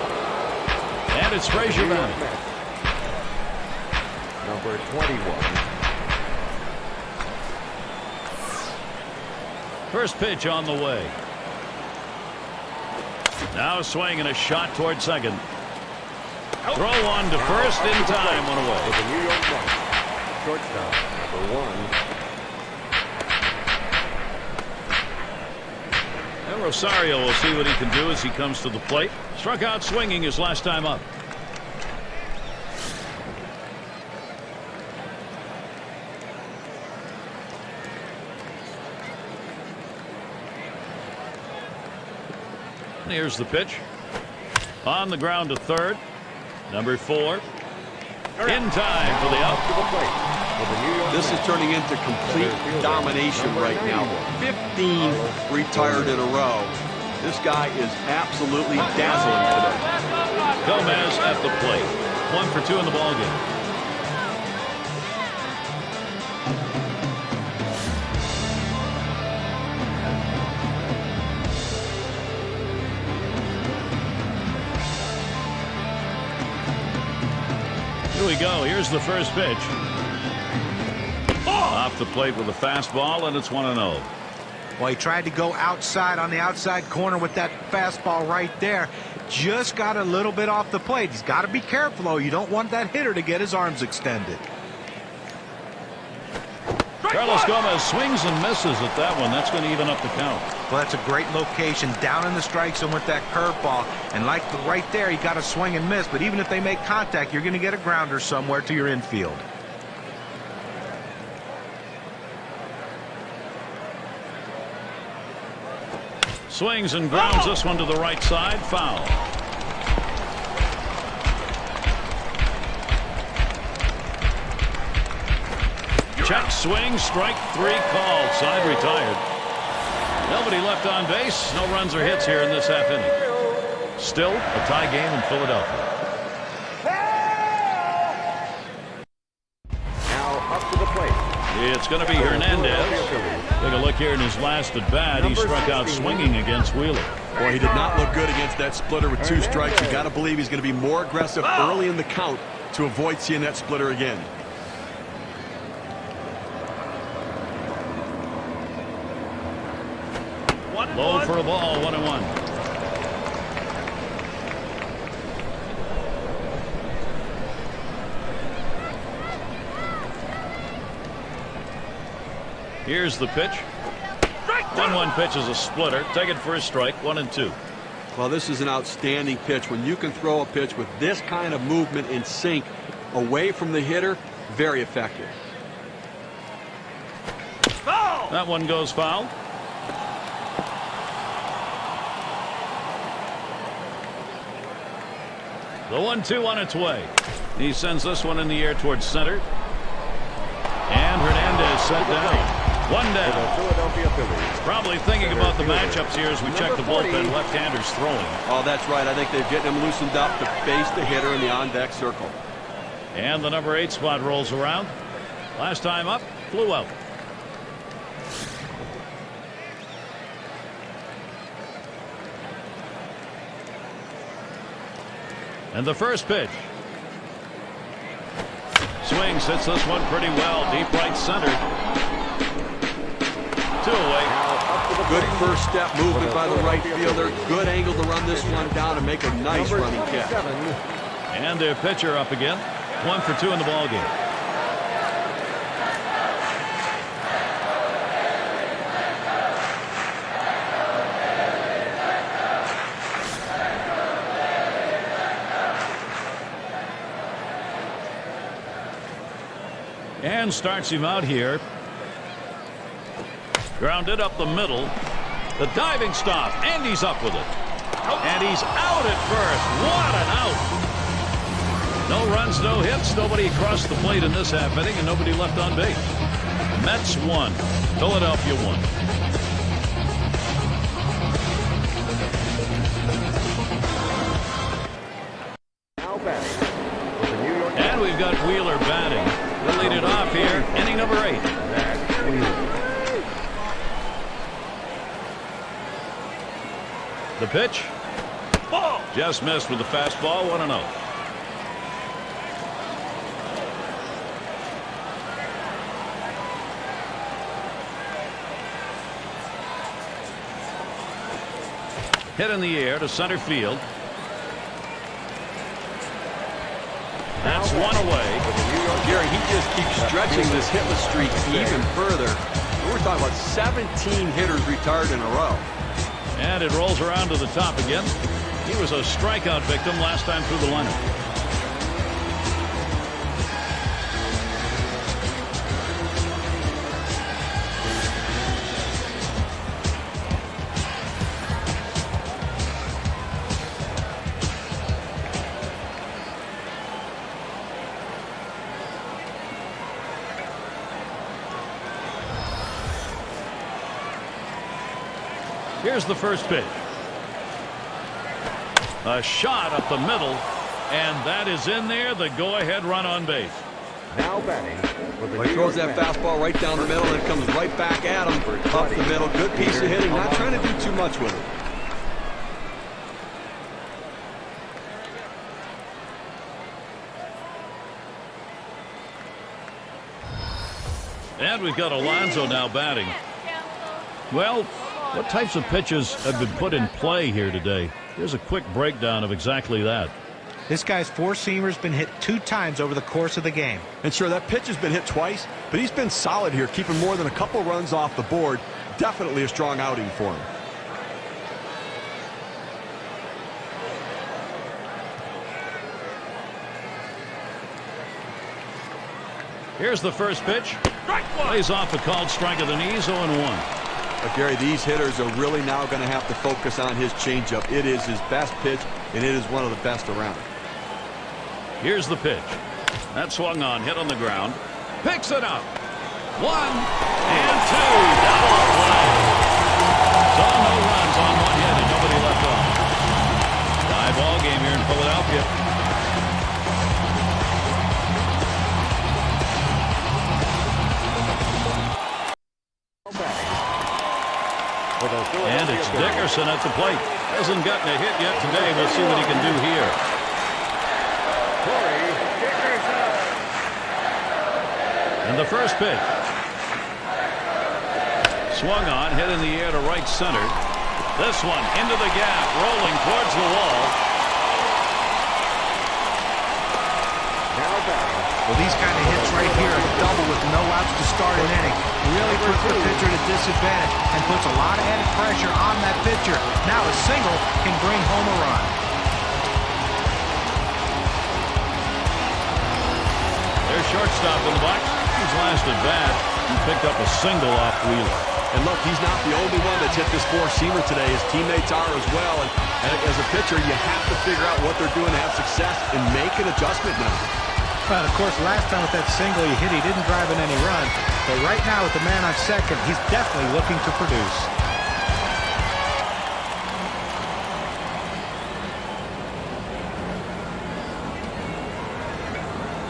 And it's Frazier batting. Number 21. First pitch on the way. Now a swing and a shot toward second. Throw one to first in time. One away. For the New York Mets. Shortstop, number 1. And Rosario will see what he can do as he comes to the plate. Struck out swinging his last time up. Here's the pitch. On the ground to third. Number 4. In time for the out. This is turning into complete domination right now. 15 retired in a row. This guy is absolutely dazzling today. Gomez at the plate. 1 for 2 in the ballgame. Here we go. Here's the first pitch. Off the plate with a fastball, and it's 1-0. Well, he tried to go outside on the outside corner with that fastball right there. Just got a little bit off the plate. He's got to be careful, though. You don't want that hitter to get his arms extended. Carlos Gomez swings and misses at that one. That's going to even up the count. Well, that's a great location down in the strike zone with that curveball. And like right there, he got a swing and miss. But even if they make contact, you're going to get a grounder somewhere to your infield. Swings and grounds this one to the right side. Foul. Check swing, strike 3 called. Side retired. Nobody left on base. No runs or hits here in this half inning. Still a tie game in Philadelphia. Now up to the plate. It's going to be Hernandez. The Take a look here in his last at bat. He struck out swinging against Wheeler. Boy, he did not look good against that splitter with 2 strikes. You got to believe he's going to be more aggressive early in the count to avoid seeing that splitter again. Low for a ball, 1-1. Here's the pitch. 1-1 pitch is a splitter. Take it for a strike. 1-2. Well, this is an outstanding pitch. When you can throw a pitch with this kind of movement in sync away from the hitter, very effective. That one goes foul. The 1-2 on its way. He sends this one in the air towards center. And Hernandez set down. 1 down. The Philadelphia Phillies. Probably thinking about the matchups here as we check the bullpen. Left-handers throwing. Oh, that's right. I think they're getting him loosened up to face the hitter in the on-deck circle. And the number 8 spot rolls around. Last time up, flew out. And the first pitch. Swings, hits this one pretty well. Deep right center. 2 away. Good first step movement by the right fielder. Good angle to run this one down and make a nice running catch. And their pitcher up again. 1 for 2 in the ball game. And starts him out here. Grounded up the middle. The diving stop, and he's up with it. And he's out at first. What an out. No runs, no hits. Nobody crossed the plate in this half inning, and nobody left on base. Mets 1, Philadelphia 1. And we've got Wheeler batting. We'll lead it off here, inning number 8. The pitch. Ball. Just missed with the fastball. 1-0. Hit in the air to center field. That's 1 away. Gary, he just keeps stretching this hitless streak even further. We're talking about 17 hitters retired in a row. And it rolls around to the top again. He was a strikeout victim last time through the lineup. Here's the first pitch. A shot up the middle, and that is in there. The go-ahead run on base. Now batting. Well, he throws that fastball right down the middle, and it comes right back at him. Up the middle. Good piece of hitting. Not trying to do too much with it. And we've got Alonso now batting. Well, what types of pitches have been put in play here today? Here's a quick breakdown of exactly that. This guy's four-seamer's been hit 2 times over the course of the game. And sure, that pitch has been hit twice, but he's been solid here, keeping more than a couple runs off the board. Definitely a strong outing for him. Here's the first pitch. Plays off a called strike of the knees, 0-1. But Gary, these hitters are really now going to have to focus on his changeup. It is his best pitch, and it is one of the best around. Here's the pitch. That swung on, hit on the ground. Picks it up. 1 and 2. Double play. So no runs on 1 hit and nobody left on. Tie ball game here in Philadelphia. Anderson at the plate. Hasn't gotten a hit yet today. We'll see what he can do here. And the first pitch. Swung on, hit in the air to right center. This one into the gap, rolling towards the wall. Well, these kind of hits right here, a double with no outs to start an inning, really puts the pitcher at a disadvantage and puts a lot of added pressure on that pitcher. Now a single can bring home a run. There's shortstop in the box. His last at bat, he picked up a single off Wheeler. And look, he's not the only one that's hit this four-seamer today. His teammates are as well. And as a pitcher, you have to figure out what they're doing to have success and make an adjustment now. Well, of course, last time with that single he hit, he didn't drive in any run. But right now with the man on second, he's definitely looking to produce.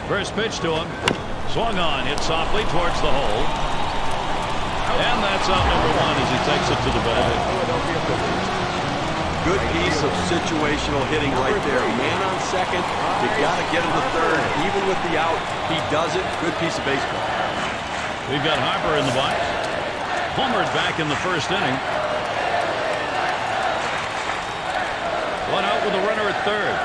First pitch to him. Swung on, hit softly towards the hole. And that's out number one as he takes it to the bag. Good piece of situational hitting right there. Man on second, you got to get him to third. Even with the out, he does it. Good piece of baseball. We've got Harper in the box. Homered back in the first inning. One out with a runner at third.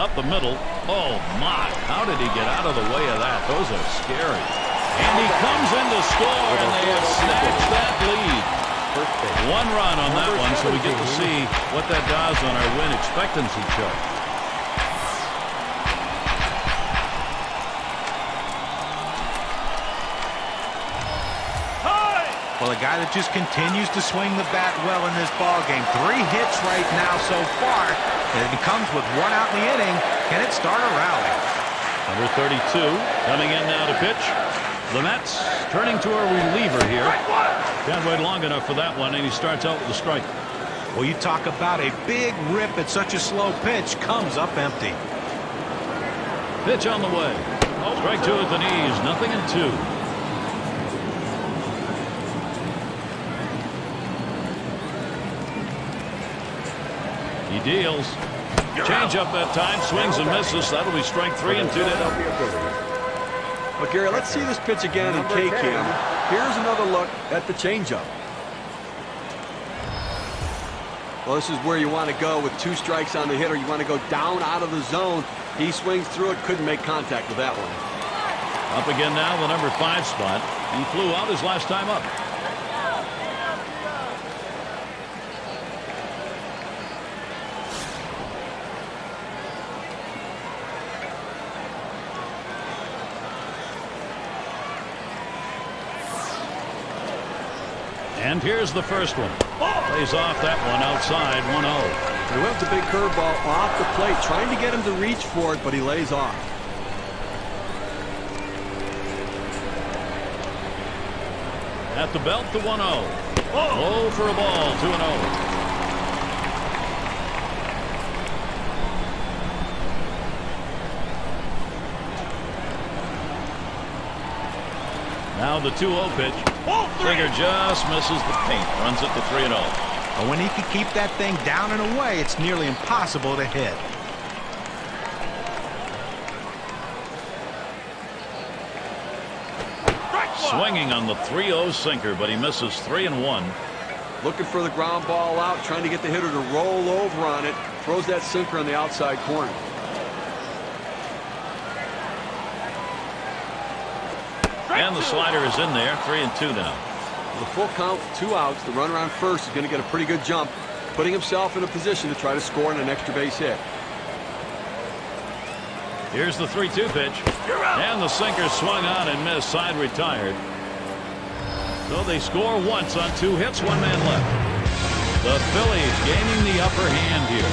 Up the middle. Oh, my. How did he get out of the way of that? Those are scary. And he comes in to score, and they have snatched that lead. One run on that one, so we get to see what that does on our win expectancy chart. Well, a guy that just continues to swing the bat well in this ballgame. 3 hits right now so far. And it comes with 1 out in the inning. Can it start a rally? Number 32 coming in now to pitch. The Mets turning to a reliever here. Can't wait long enough for that one, and he starts out with a strike. Well, you talk about a big rip at such a slow pitch. Comes up empty. Pitch on the way. Strike 2 at the knees. 0-2. He deals. Change up that time. Swings and misses. That'll be strike 3 and 2 down. But Gary, let's see this pitch again in K-Cam. Here's another look at the changeup. Well, this is where you want to go with 2 strikes on the hitter. You want to go down out of the zone. He swings through it, couldn't make contact with that one. Up again now, the number 5 spot. He flew out his last time up. And here's the first one. Plays off that one outside, 1-0. He went with the big curveball off the plate, trying to get him to reach for it, but he lays off. At the belt, the 1-0. Low for a ball, 2-0. Now the 2-0 pitch. Singer just misses the paint. Runs it to 3-0. But when he can keep that thing down and away, it's nearly impossible to hit. Swinging on the 3-0 sinker, but he misses 3-1. Looking for the ground ball out, trying to get the hitter to roll over on it. Throws that sinker on the outside corner. And the slider is in there, 3-2 now. With a full count, 2 outs, the runner on first is going to get a pretty good jump, putting himself in a position to try to score on an extra base hit. Here's the 3-2 pitch. And the sinker swung on and missed, side retired. So they score once on 2 hits, 1 man left. The Phillies gaining the upper hand here.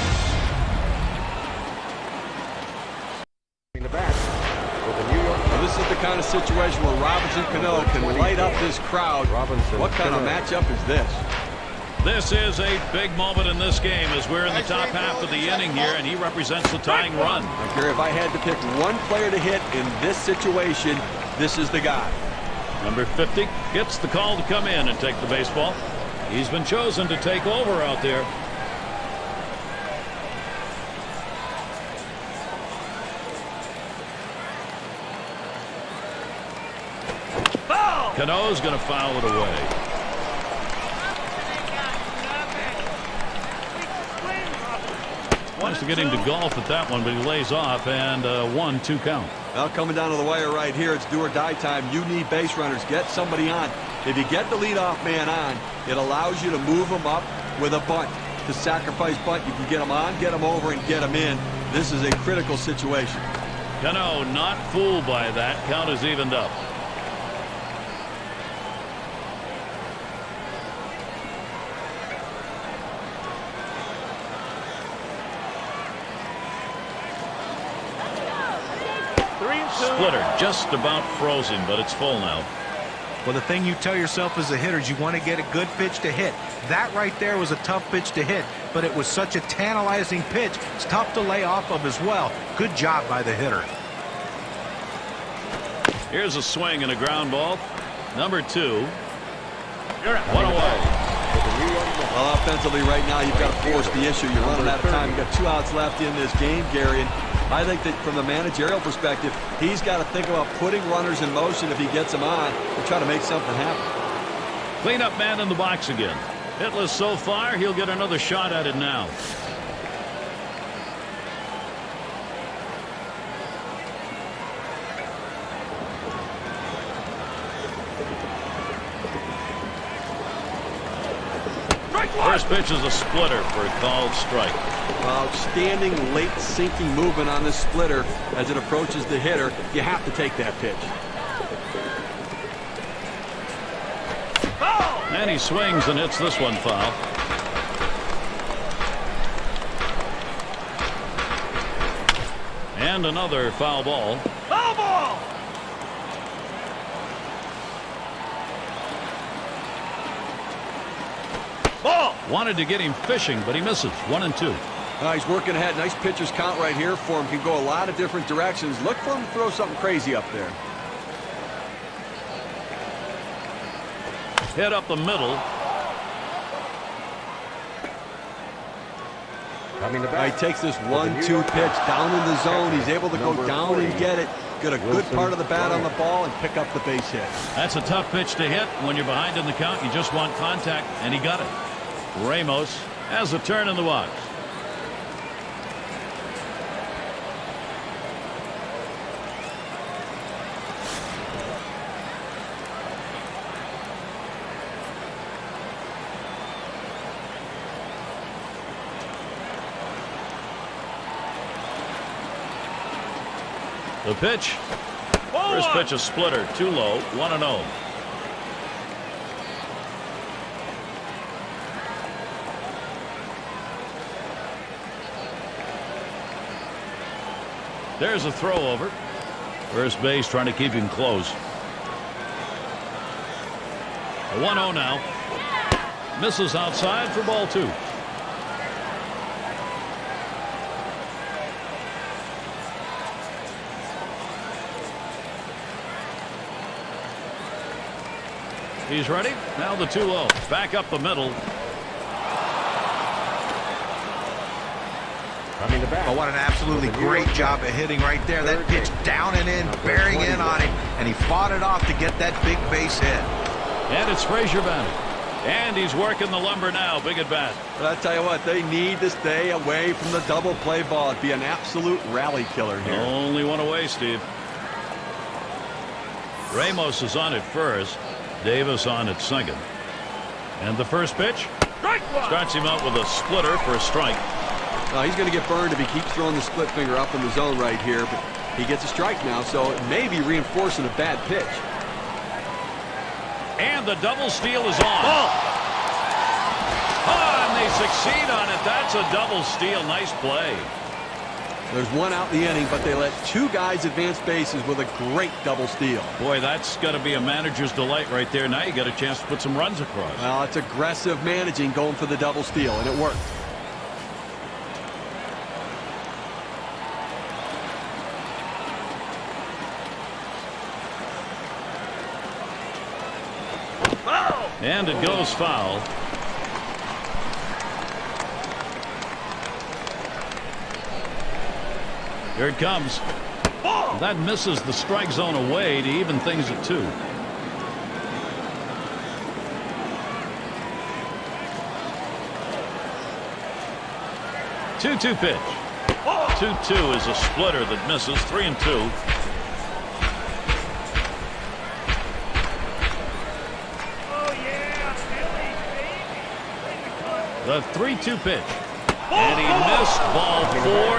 This is the kind of situation where Robinson Cano can light up this crowd. What kind of matchup is this? This is a big moment in this game as we're in the top half of the inning here, and he represents the tying run. Gary, if I had to pick one player to hit in this situation, this is the guy. Number 50 gets the call to come in and take the baseball. He's been chosen to take over out there. Cano's going to foul it away. Wants to get him to golf at that one, but he lays off, and 1-2 count. Well, coming down to the wire right here, it's do or die time. You need base runners. Get somebody on. If you get the leadoff man on, it allows you to move him up with a bunt. To sacrifice bunt, you can get him on, get him over, and get him in. This is a critical situation. Cano not fooled by that. Count is evened up. Splitter just about frozen, but it's full now. Well, the thing you tell yourself as a hitter is you want to get a good pitch to hit. That right there was a tough pitch to hit, but it was such a tantalizing pitch. It's tough to lay off of as well. Good job by the hitter. Here's a swing and a ground ball. Number 2. One away. Well, offensively right now, you've got to force the issue. You're running out of time. You've got 2 outs left in this game, Gary. And I think that from the managerial perspective, he's got to think about putting runners in motion if he gets them on and try to make something happen. Cleanup man in the box again. Hitless so far. He'll get another shot at it now. First pitch is a splitter for a called strike. Outstanding late sinking movement on this splitter as it approaches the hitter. You have to take that pitch. And he swings and hits this one foul. And another foul ball. Foul ball! Ball! Wanted to get him fishing, but he misses. 1-2. He's working ahead. Nice pitcher's count right here for him. Can go a lot of different directions. Look for him to throw something crazy up there. Hit up the middle. He takes this 1-2 pitch down in the zone. He's able to go down and get it. Get a good part of the bat on the ball and pick up the base hit. That's a tough pitch to hit. When you're behind in the count, you just want contact, and he got it. Ramos has a turn in the box. The pitch. First pitch a splitter, too low, 1-0. There's a throw over. First base trying to keep him close. A 1-0 now. Misses outside for ball 2. He's ready. Now the 2-0. Back up the middle. Oh, what an absolutely great job of hitting right there. That pitch down and in, bearing in on him, and he fought it off to get that big base hit. And it's Frazier batting. And he's working the lumber now. Big at bat. But I tell you what, they need to stay away from the double play ball. It'd be an absolute rally killer here. Only one away, Steve. Ramos is on at first. Davis on at second. And the first pitch starts him out with a splitter for a strike. He's going to get burned if he keeps throwing the split finger up in the zone right here, but he gets a strike now, so it may be reinforcing a bad pitch. And the double steal is on. Oh, and they succeed on it. That's a double steal. Nice play. There's one out in the inning, but they let 2 guys advance bases with a great double steal. Boy, that's got to be a manager's delight right there. Now you got a chance to put some runs across. Well, it's aggressive managing going for the double steal, and it worked. And it goes foul. Here it comes. That misses the strike zone away to even things at 2. Two-two pitch. 2-2 is a splitter that misses. 3-2. The 3-2 pitch. And he missed ball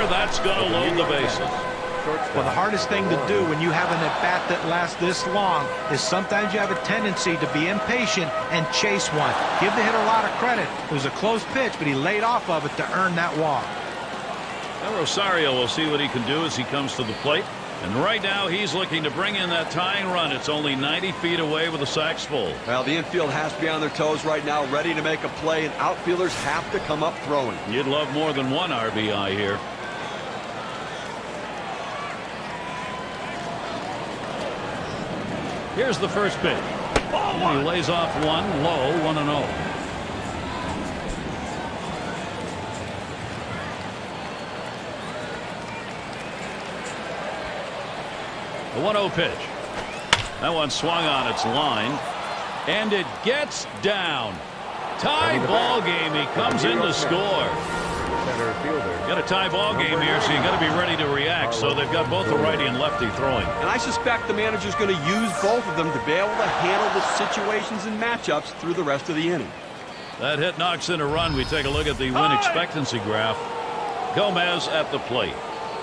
4. That's going to load the bases. Well, the hardest thing to do when you have an at-bat that lasts this long is sometimes you have a tendency to be impatient and chase one. Give the hitter a lot of credit. It was a close pitch, but he laid off of it to earn that walk. Now Rosario will see what he can do as he comes to the plate. And right now he's looking to bring in that tying run. It's only 90 feet away with the sacks full. Well, the infield has to be on their toes right now, ready to make a play, and outfielders have to come up throwing. You'd love more than one RBI here. Here's the first pitch. And he lays off one low, 1-0. The 1-0 pitch. That one swung on its line. And it gets down. Tie ball game. He comes in to score. Center fielder. Got a tie ball game here, so you got to be ready to react. So they've got both the righty and lefty throwing. And I suspect the manager's going to use both of them to be able to handle the situations and matchups through the rest of the inning. That hit knocks in a run. We take a look at the win expectancy graph. Gomez at the plate.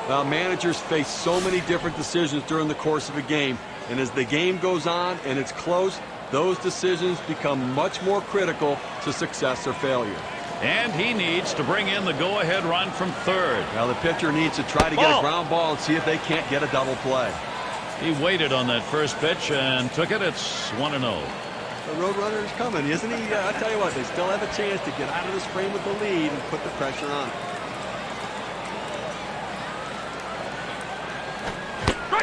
Well, managers face so many different decisions during the course of a game. And as the game goes on and it's close, those decisions become much more critical to success or failure. And he needs to bring in the go-ahead run from third. Now the pitcher needs to try to get a ground ball and see if they can't get a double play. He waited on that first pitch and took it. It's 1-0. The road runner is coming, isn't he? I'll tell you what, they still have a chance to get out of this frame with the lead and put the pressure on.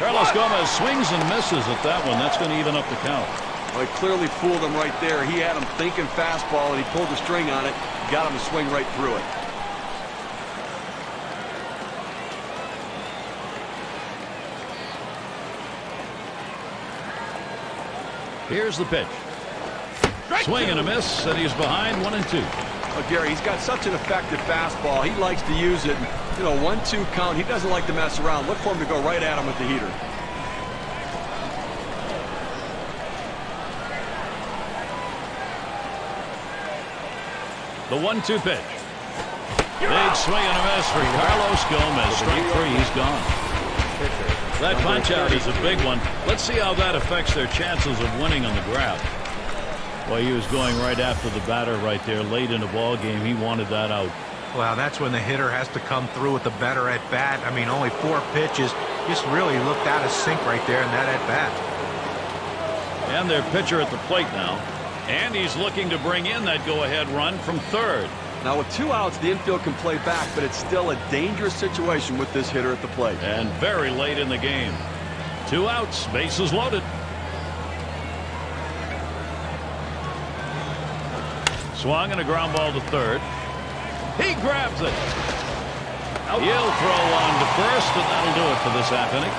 Carlos Gomez swings and misses at that one. That's going to even up the count. Well, he clearly fooled him right there. He had him thinking fastball, and he pulled the string on it. Got him to swing right through it. Here's the pitch. Swing and a miss, and he's behind 1-2. Well, Gary, he's got such an effective fastball. He likes to use it. You know, 1-2 count. He doesn't like to mess around. Look for him to go right at him with the heater. The 1-2 pitch. Big swing and a miss for Carlos Gomez. Strike 3, he's gone. That punch out is a big one. Let's see how that affects their chances of winning on the grab. Well, he was going right after the batter right there late in the ball game. He wanted that out. Well, that's when the hitter has to come through with the better at bat. I mean, only 4 pitches. Just really looked out of sync right there in that at bat. And their pitcher at the plate now. And he's looking to bring in that go-ahead run from third. Now with 2 outs, the infield can play back, but it's still a dangerous situation with this hitter at the plate. And very late in the game. 2 outs, bases loaded. Swung and a ground ball to third. He grabs it. He'll throw on to first, and that'll do it for this half inning.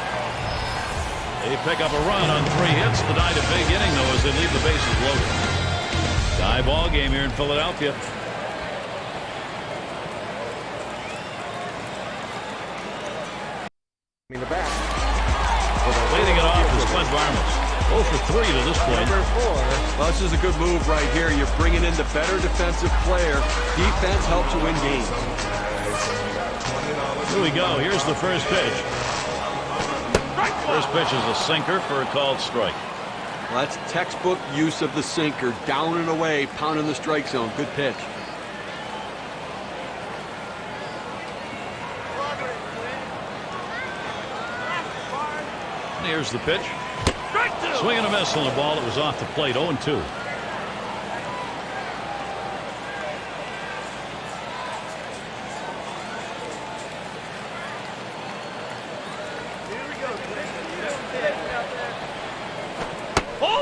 They pick up a run on 3 hits. Denied a big inning, though, as they leave the bases loaded. Tie ball game here in Philadelphia. The bat. Leading it off is Clint Varmus. 0 for 3 to this point. Number 4. Well, this is a good move right here. You're bringing in the better defensive player. Defense helps you win games. Here we go. Here's the first pitch. First pitch is a sinker for a called strike. Well, that's textbook use of the sinker. Down and away, pounding the strike zone. Good pitch. Here's the pitch. Swing and a miss on the ball. It was off the plate. 0-2.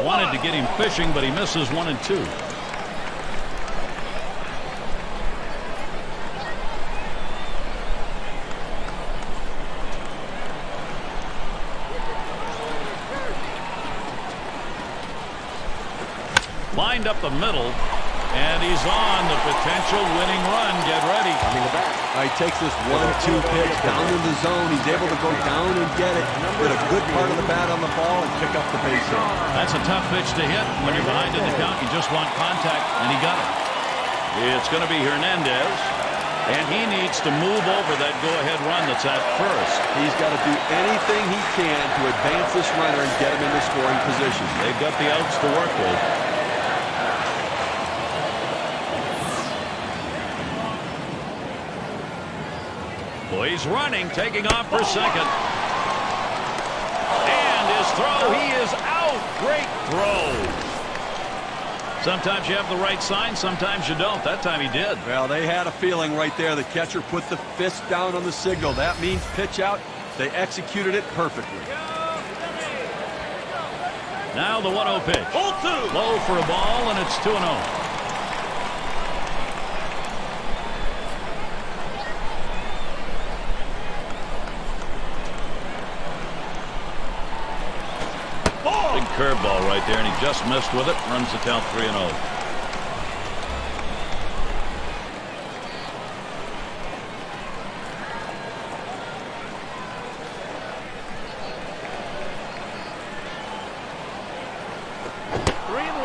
Wanted to get him fishing, but he misses 1-2. Lined up the middle. And he's on the potential winning run. Get ready. He takes this 1-2 pitch down in the zone. He's able to go down and get it. Get a good part of the bat on the ball and pick up the base hit. That's a tough pitch to hit. When you're behind in the count, you just want contact, and he got it. It's going to be Hernandez, and he needs to move over that go-ahead run that's at first. He's got to do anything he can to advance this runner and get him into scoring position. They've got the outs to work with. Well, he's running, taking off for second. And his throw, he is out. Great throw. Sometimes you have the right sign, sometimes you don't. That time he did. Well, they had a feeling right there. The catcher put the fist down on the signal. That means pitch out. They executed it perfectly. Now the 1-0 pitch. 0-2. Low for a ball, and it's 2-0. Big curveball right there, and he just missed with it. Runs the count 3-0.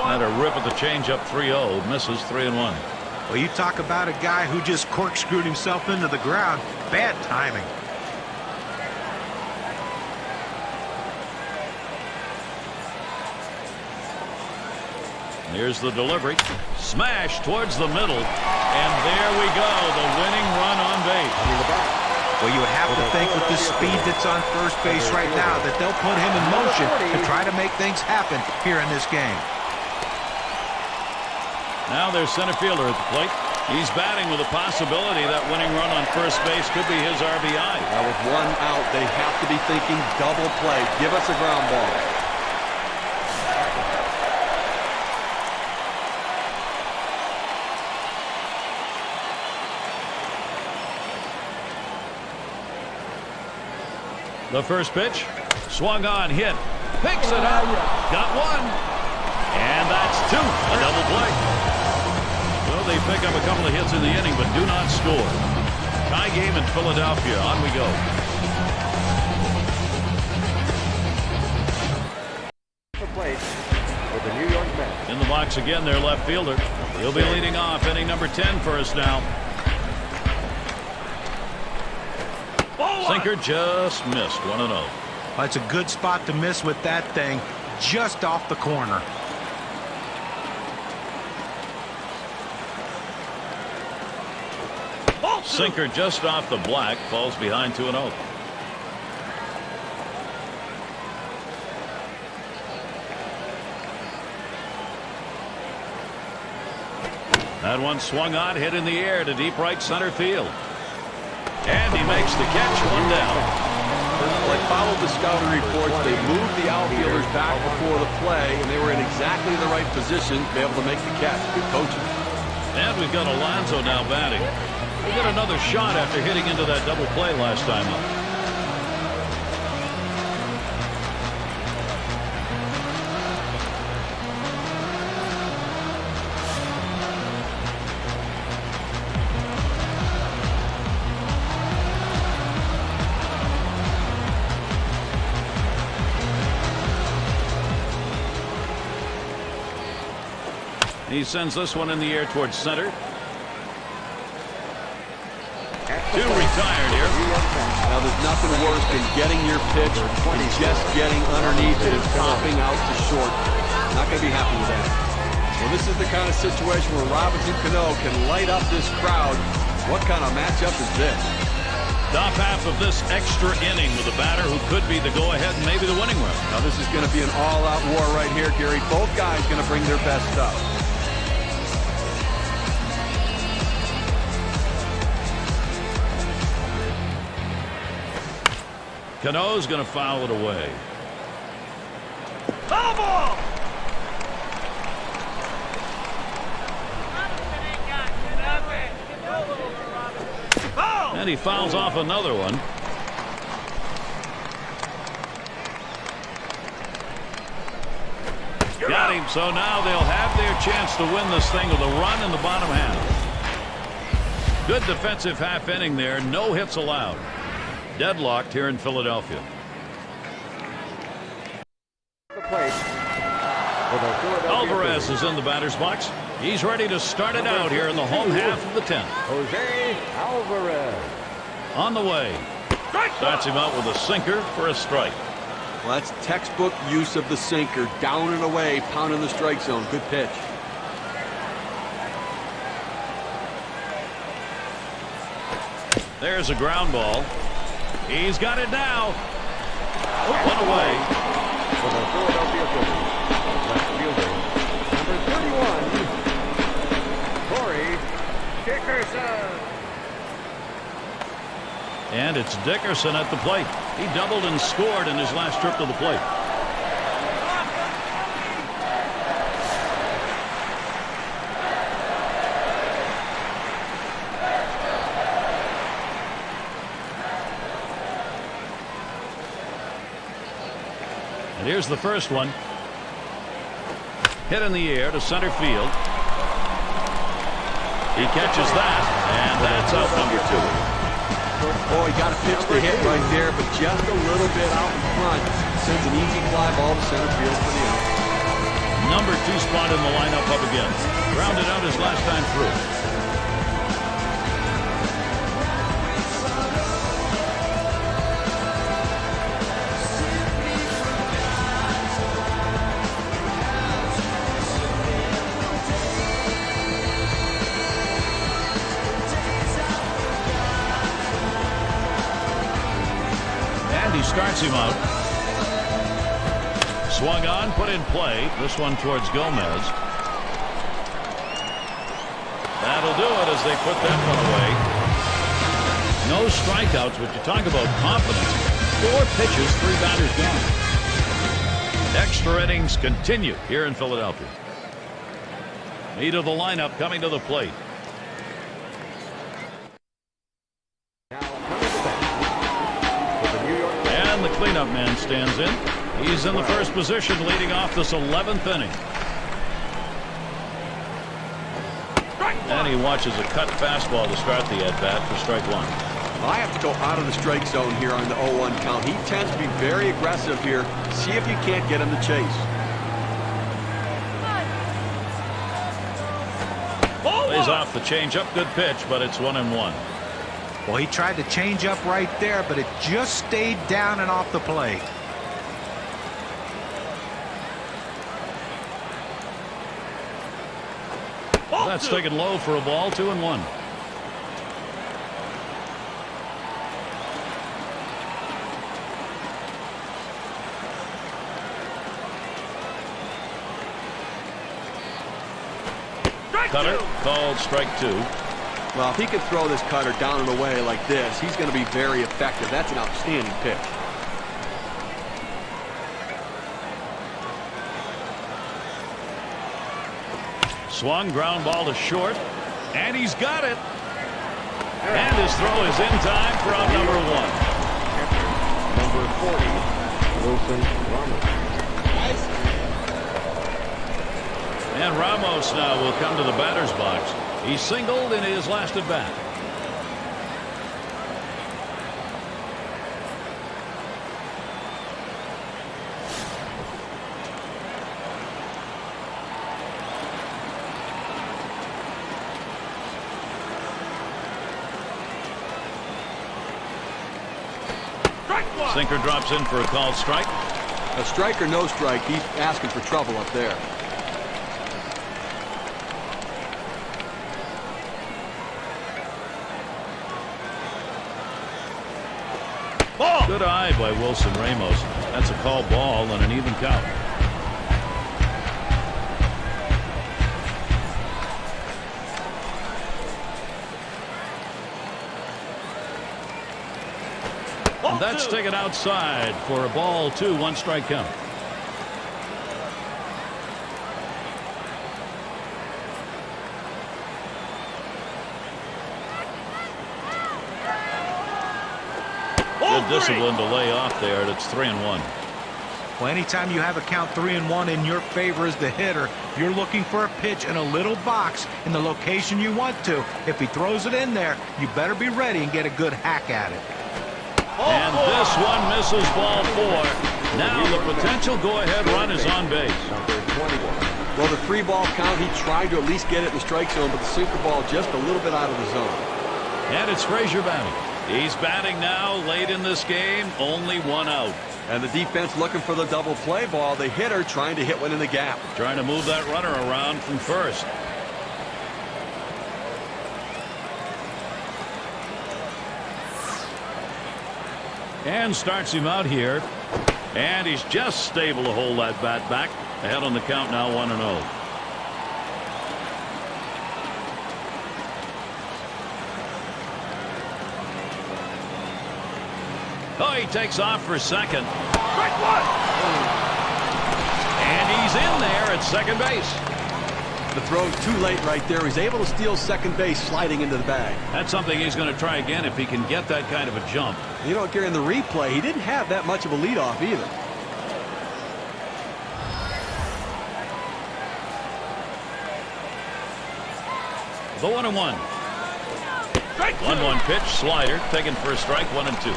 Had a rip at the changeup 3-0. Misses 3-1. Well, you talk about a guy who just corkscrewed himself into the ground. Bad timing. Here's the delivery. Smash towards the middle. And there we go. The winning run on base. Well, you have to think with the speed that's on first base right now that they'll put him in motion to try to make things happen here in this game. Now there's center fielder at the plate. He's batting with a possibility that winning run on first base could be his RBI. Now with one out, they have to be thinking double play. Give us a ground ball. The first pitch, swung on, hit, picks it up, got one, and that's two, a double play. Well, they pick up a couple of hits in the inning, but do not score. Tie game in Philadelphia, on we go. The plate for the New York Mets. In the box again, their left fielder. He'll be leading off, inning number 10 for us now. Sinker just missed. 1-0. That's a good spot to miss with that thing just off the corner. Sinker just off the black, falls behind 2-0. That one swung on, hit in the air to deep right center field. And he makes the catch, one down. Well, I followed the scouting reports. They moved the outfielders back before the play, and they were in exactly the right position to be able to make the catch. Good coaching. And we've got Alonso now batting. We got another shot after hitting into that double play last time up. He sends this one in the air towards center. Two retired here. Now, there's nothing worse than getting your pitch and just getting underneath it and popping out to short. Not going to be happy with that. Well, this is the kind of situation where Robinson Cano can light up this crowd. What kind of matchup is this? Top half of this extra inning with a batter who could be the go-ahead and maybe the winning run. Now, this is going to be an all-out war right here, Gary. Both guys going to bring their best stuff. Cano's going to foul it away. Foul ball! And he fouls off another one. Got him game, so now they'll have their chance to win this thing with a run in the bottom half. Good defensive half inning there. No hits allowed. Deadlocked here in Philadelphia. The plate for the Philadelphia Alvarez Phillies. is in the batter's box. He's ready to start it out here in the home half of the 10th. Jose Alvarez. On the way. Starts him out with a sinker for a strike. Well, that's textbook use of the sinker. Down and away, pounding the strike zone. Good pitch. There's a ground ball. He's got it now. One away. For the Philadelphia Phillies. Left fielder, number 31, Corey Dickerson. And it's Dickerson at the plate. He doubled and scored in his last trip to the plate. And here's the first one. Hit in the air to center field. He catches that, and that's out number 2. Oh, he got a pitch to hit right there, but just a little bit out in front. Sends an easy fly ball to center field for the out. Number 2 spot in the lineup up again. Grounded out his last time through. Starts him out. Swung on, put in play. This one towards Gomez. That'll do it as they put that one away. No strikeouts, but you talk about confidence. 4 pitches, 3 batters gone. Extra innings continue here in Philadelphia. Meat of the lineup coming to the plate. The cleanup man stands in. He's in the first position leading off this 11th inning. And he watches a cut fastball to start the at-bat for strike 1. I have to go out of the strike zone here on the 0-1 count. He tends to be very aggressive here. See if you can't get him to chase. Plays off the changeup. Good pitch, but it's 1-1. Well, he tried to change up right there, but it just stayed down and off the plate. That's taken low for a ball. 2-1. Cutter called strike 2. Well, if he can throw this cutter down and away like this, he's going to be very effective. That's an outstanding pitch. Swung, ground ball to short, and he's got it. And his throw is in time for out number 1. Number 40, Wilson Ramos. And Ramos now will come to the batter's box. He singled in his last at bat. Sinker drops in for a called strike. A strike or no strike, he's asking for trouble up there. Good eye by Wilson Ramos. That's a call ball and an even count. And that's taken outside for a ball 2, 1 strike count. Good discipline to lay off there, and it's 3-1. Well, anytime you have a count 3-1 in your favor as the hitter, you're looking for a pitch in a little box in the location you want to. If he throws it in there, you better be ready and get a good hack at it. And this one misses ball 4. Now the potential go-ahead run is on base. Number 21. Well, the 3-ball count, he tried to at least get it in the strike zone, but the sinker ball just a little bit out of the zone. And it's Frazier batting. He's batting now late in this game, only 1 out. And the defense looking for the double play ball. The hitter trying to hit one in the gap. Trying to move that runner around from first. And starts him out here. And he's just stable to hold that bat back. Ahead on the count now, 1-0. Oh, he takes off for second. Strike 1. And he's in there at second base. The throw's too late right there. He's able to steal second base sliding into the bag. That's something he's going to try again if he can get that kind of a jump. You know, Gary, in the replay, he didn't have that much of a leadoff either. The 1-1. Strike 2. 1-1 pitch, slider, taken for a strike, 1-2.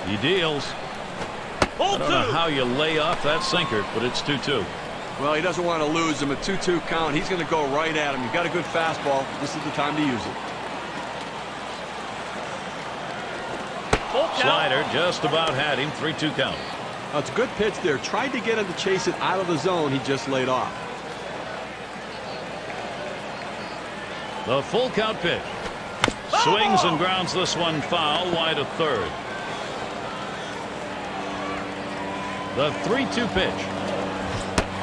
He deals. Ball I don't know 2. how you lay off that sinker, but it's 2-2. Well, he doesn't want to lose him. A 2-2 count. He's going to go right at him. You've got a good fastball. This is the time to use it. Full count. Slider just about had him, 3-2 count. Now, it's a good pitch there. Tried to get him to chase it out of the zone. He just laid off. The full count pitch. Swings and grounds this one foul, wide of third. The 3-2 pitch.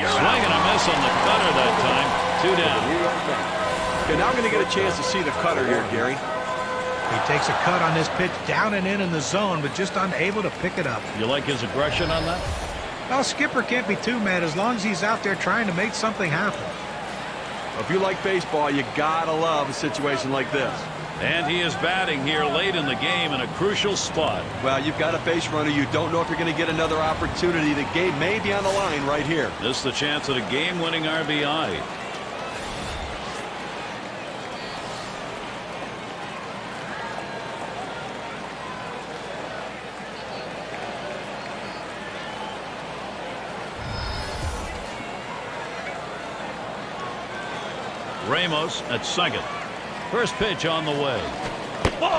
Swing and a miss on the cutter that time. 2 down. New York Yankees. Okay, now I'm going to get a chance to see the cutter here, Gary. He takes a cut on this pitch down and in the zone, but just unable to pick it up. You like his aggression on that? Well, Skipper can't be too mad as long as he's out there trying to make something happen. If you like baseball, you got to love a situation like this. And he is batting here late in the game in a crucial spot. Well, you've got a base runner. You don't know if you're going to get another opportunity. The game may be on the line right here. This is the chance at a game-winning RBI. Ramos at second. First pitch on the way.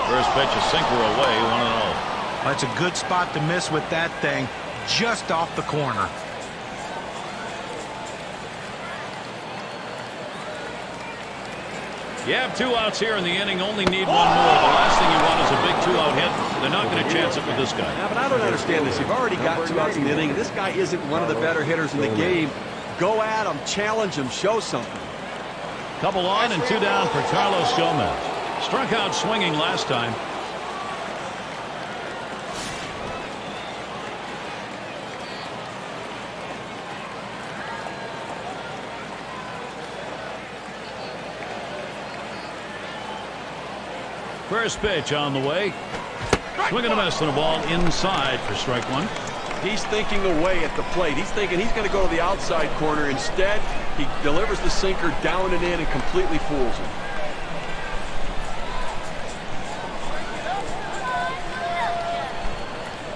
First pitch a sinker away, 1-0. That's a good spot to miss with that thing, just off the corner. You have 2 outs here in the inning, only need 1 more. The last thing you want is a big 2-out hit. They're not going to chance it with this guy. Yeah, but I don't understand this. You've already got 2 outs in the inning. This guy isn't one of the better hitters in the game. Go at him, challenge him, show something. Couple on and 2 down for Carlos Gomez. Struck out swinging last time. First pitch on the way. Swing and a miss on a ball inside for strike 1. He's thinking away at the plate. He's thinking he's going to go to the outside corner. Instead, he delivers the sinker down and in and completely fools him.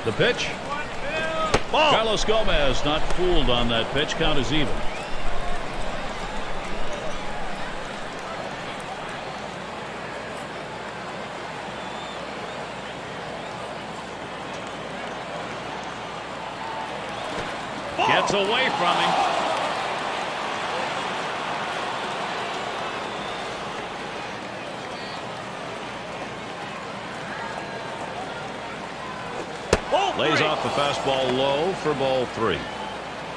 The pitch. Ball. Carlos Gomez not fooled on that pitch. Count is even. Gets away from him. Lays off the fastball low for ball 3.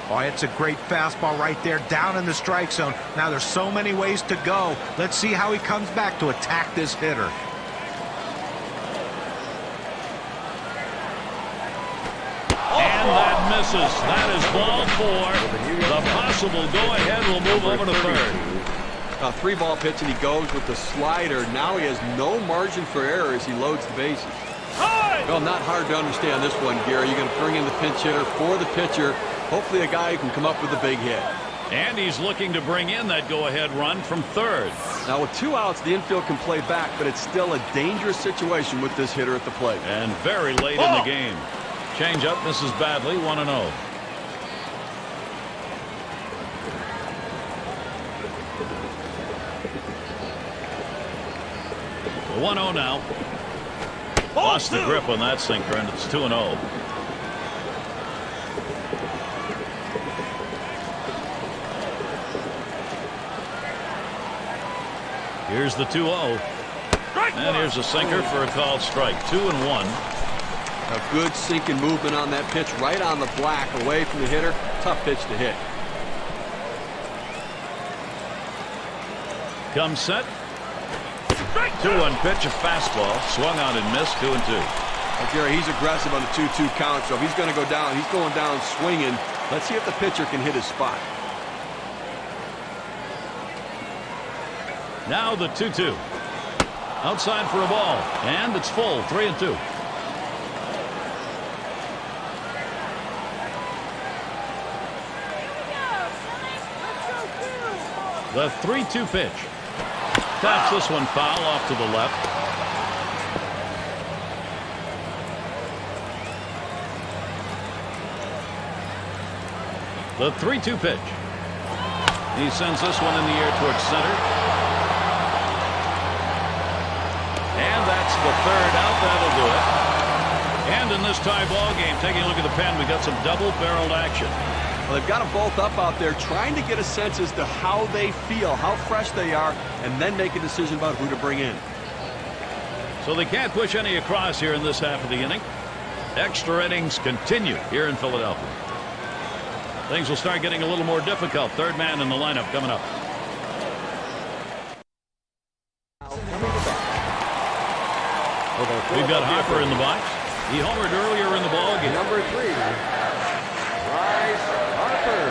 Oh, it's a great fastball right there down in the strike zone. Now there's so many ways to go. Let's see how he comes back to attack this hitter. And that misses. That is ball 4. The possible go-ahead will move over to third. A 3-ball pitch, and he goes with the slider. Now he has no margin for error as he loads the bases. High! Well, not hard to understand this one, Gary. You're going to bring in the pinch hitter for the pitcher. Hopefully a guy who can come up with a big hit. And he's looking to bring in that go-ahead run from third. Now with 2 outs, the infield can play back, but it's still a dangerous situation with this hitter at the plate. And very late in the game. Change-up misses badly, 1-0. 1-0 now. Lost the grip on that sinker, and it's 2-0. Here's the 2-0. And here's a sinker for a called strike. 2-1. A good sinking movement on that pitch, right on the black, away from the hitter. Tough pitch to hit. Comes set. 2-1 pitch, a fastball. Swung on and missed. 2-2. Well, Gary, he's aggressive on the 2-2 count, so if he's going to go down, he's going down swinging. Let's see if the pitcher can hit his spot. Now the 2-2. Outside for a ball. And it's full. 3-2. The 3-2 pitch. Taps this one foul off to the left. The 3-2 pitch. He sends this one in the air towards center. And that's the third out. That'll do it. And in this tie ball game, taking a look at the pen, we got some double-barreled action. Well, they've got them both up out there trying to get a sense as to how they feel, how fresh they are, and then make a decision about who to bring in. So they can't push any across here in this half of the inning. Extra innings continue here in Philadelphia. Things will start getting a little more difficult. Third man in the lineup coming up. We've got Harper in the box. He homered earlier in the ball game. Number 3, Bryce Harper.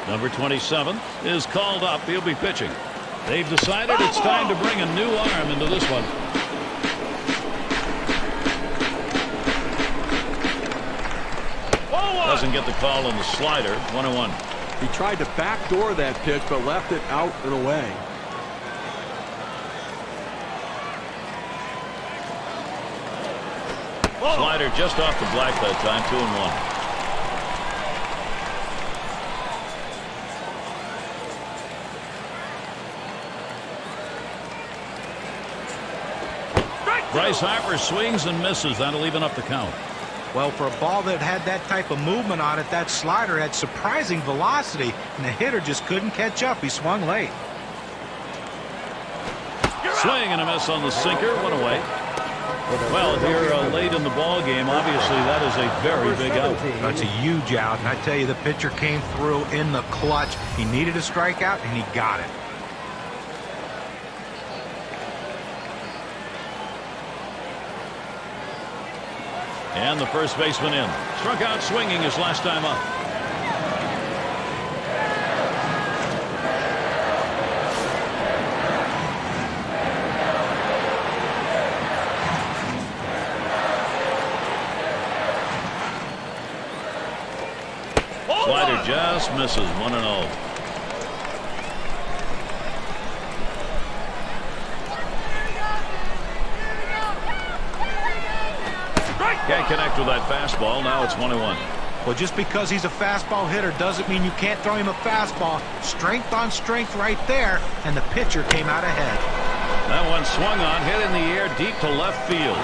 Number 27 is called up. He'll be pitching. They've decided it's time to bring a new arm into this one. Doesn't get the call on the slider. 1-1. He tried to backdoor that pitch, but left it out and away. Slider just off the black that time. 2-1. Bryce Harper swings and misses. That'll even up the count. Well, for a ball that had that type of movement on it, that slider had surprising velocity, and the hitter just couldn't catch up. He swung late. Swing and a miss on the sinker. 1 away. Well, here late in the ball game, obviously that is a very big out. That's a huge out, and I tell you, the pitcher came through in the clutch. He needed a strikeout, and he got it. And the first baseman in. Struck out swinging his last time up. Slider just misses. 1-0. Can't connect with that fastball. Now it's 1-1. Well, just because he's a fastball hitter doesn't mean you can't throw him a fastball. Strength on strength right there, and the pitcher came out ahead. That one swung on, hit in the air deep to left field.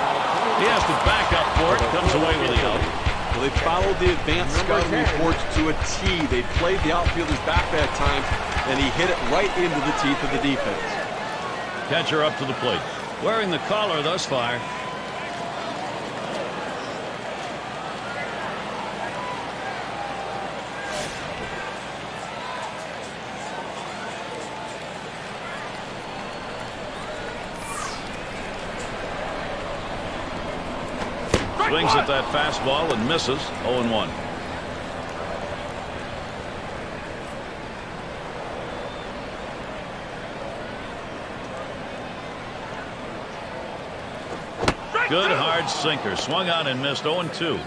He has to back up for it. Comes away with the out. Well, they followed the advanced scouting reports to a T. They played the outfielders back that time, and he hit it right into the teeth of the defense. Catcher up to the plate. Wearing the collar thus far. Swings at that fastball and misses. 0-1. Good hard sinker. Swung on and missed. 0-2.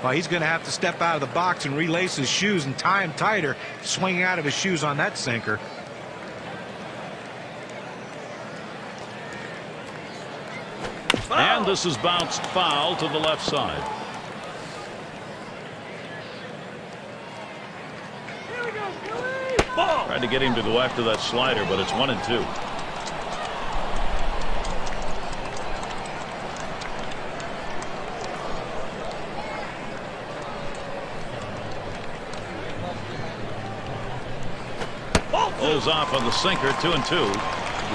Well, he's going to have to step out of the box and relace his shoes and tie him tighter. Swinging out of his shoes on that sinker. And this is bounced foul to the left side. Here we go, Phillies! Ball! Tried to get him to go after that slider, but it's 1-2. Goes off on the sinker. 2-2.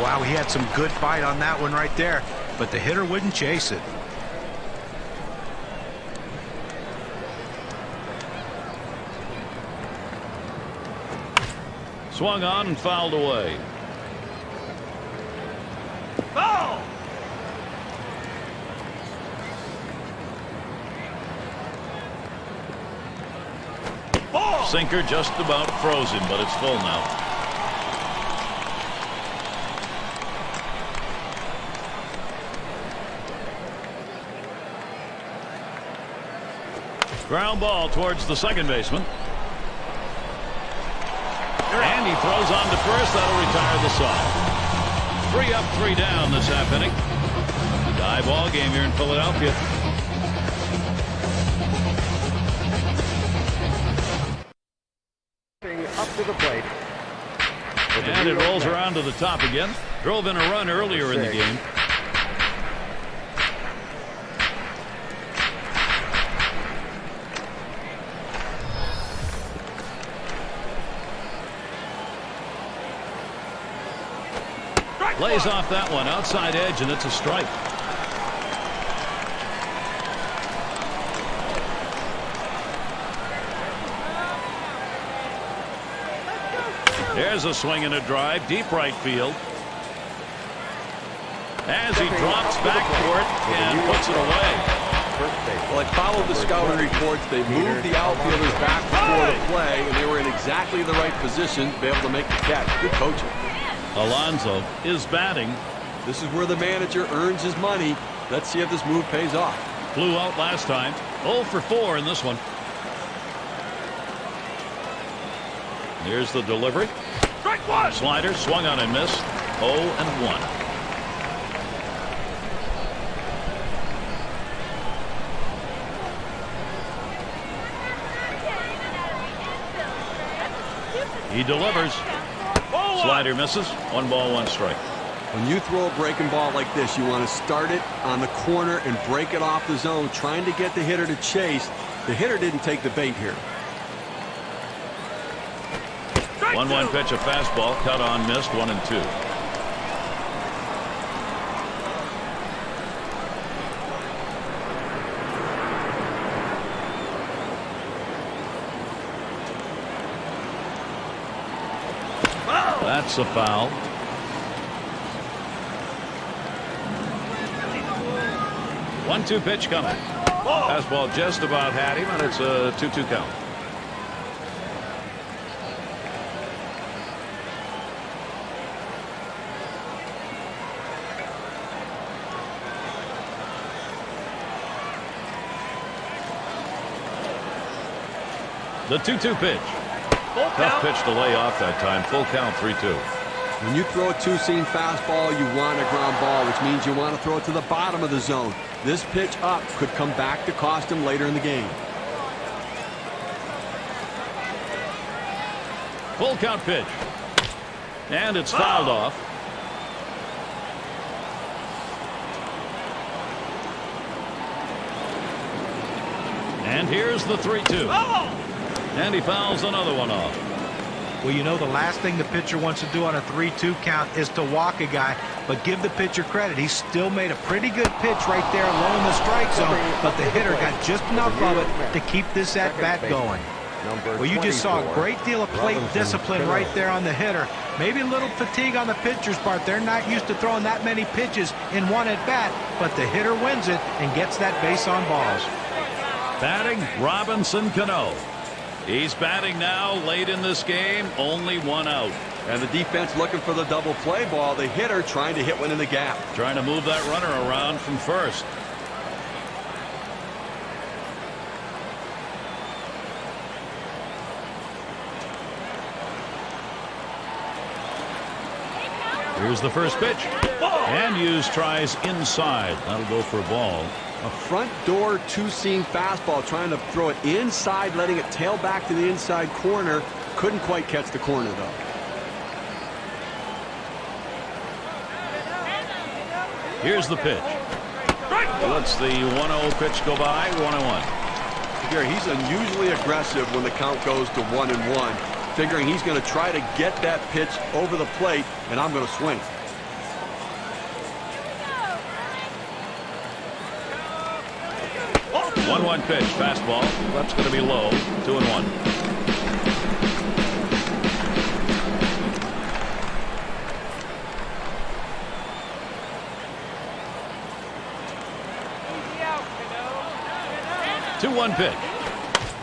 Wow, he had some good fight on that one right there, but the hitter wouldn't chase it. Swung on and fouled away. Ball! Ball! Sinker just about frozen, but it's full now. Ground ball towards the second baseman. And he throws on to first. That'll retire the side. 3 up, 3 down this half inning. Die ball game here in Philadelphia. Up to the plate. And it rolls around to the top again. Drove in a run earlier in the game. Lays off that one outside edge, and it's a strike. There's a swing and a drive, deep right field. As he drops back for it and puts it away. Well, I followed the scouting reports. They moved the outfielders back before the play, and they were in exactly the right position to be able to make the catch. Good coaching. Alonso is batting. This is where the manager earns his money. Let's see if this move pays off. Flew out last time. 0 for 4 in this one. Here's the delivery. Strike one! Slider swung on and missed. 0-1. He delivers. Slider misses. 1 ball, 1 strike. When you throw a breaking ball like this, you want to start it on the corner and break it off the zone, trying to get the hitter to chase. The hitter didn't take the bait here. 1-1 pitch, a fastball, cut on, missed. 1-2. That's a foul. 1-2 pitch coming. Fastball just about had him, and it's a 2-2 count. The 2-2 pitch. Tough pitch to lay off that time. Full count, 3-2. When you throw a two-seam fastball, you want a ground ball, which means you want to throw it to the bottom of the zone. This pitch up could come back to cost him later in the game. Full count pitch. And it's fouled off. And here's the 3-2. And he fouls another one off. Well, you know, the last thing the pitcher wants to do on a 3-2 count is to walk a guy, but give the pitcher credit. He still made a pretty good pitch right there low in the strike zone, but the hitter got just enough of it to keep this at-bat going. Number Well, you just saw a 24, great deal of plate Robinson discipline Cano. right there on the hitter. Maybe a little fatigue on the pitcher's part. They're not used to throwing that many pitches in one at-bat, but the hitter wins it and gets that base on balls. Batting, Robinson Cano. He's batting now late in this game, only one out. And the defense looking for the double play ball. The hitter trying to hit one in the gap. Trying to move that runner around from first. Here's the first pitch. And Hughes tries inside. That'll go for a ball. A front door two-seam fastball, trying to throw it inside, letting it tail back to the inside corner. Couldn't quite catch the corner, though. Here's the pitch. Lets the 1-0 pitch go by. 1-1. Gary, he's unusually aggressive when the count goes to 1-1, figuring he's going to try to get that pitch over the plate, and I'm going to swing. Oh, 1-1 pitch, fastball. That's going to be low. 2-1. Two 1 pitch.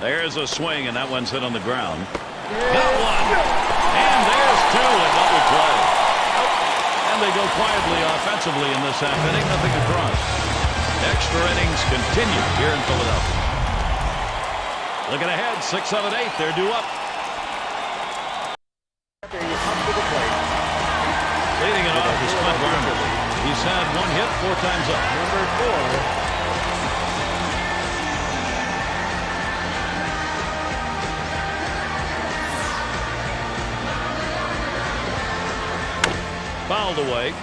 There's a swing, and that one's hit on the ground. Got one. And there's two. A double play. And they go quietly offensively in this half inning. Nothing across. Extra innings continue here in Philadelphia. Looking ahead, 6, 7, 8. They're due up. Leading it off is Clint Barber. He's had 1 hit 4 times up. Number 4. Fouled away.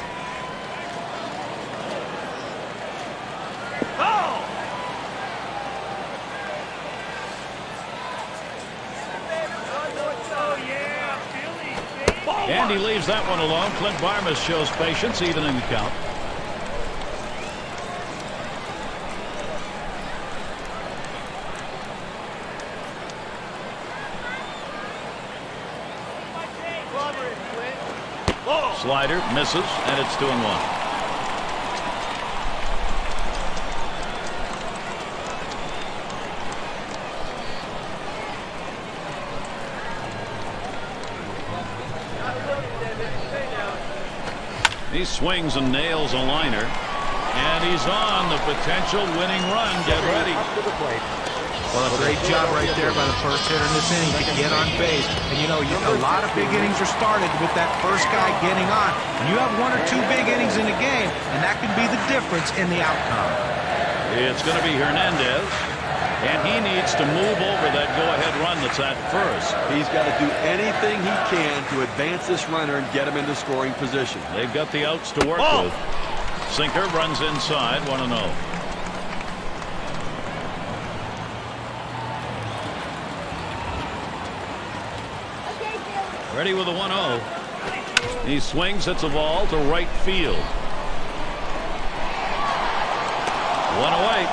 Foul! Oh, yeah, Phillies, baby. And he leaves that one alone. Clint Barmes shows patience, even in the count. Slider misses, and it's 2-1. He swings and nails a liner, and he's on the potential winning run. Get ready. Up to the plate. Well, a great job right there by the first hitter in this inning to get on base. And, you know, a lot of big innings are started with that first guy getting on. And you have 1 or 2 big innings in a game, and that can be the difference in the outcome. It's going to be Hernandez, and he needs to move over that go-ahead run that's at first. He's got to do anything he can to advance this runner and get him into scoring position. They've got the outs to work with. Sinker runs inside, 1-0. Ready with a 1-0. He swings, hits a ball to right field. 1 away.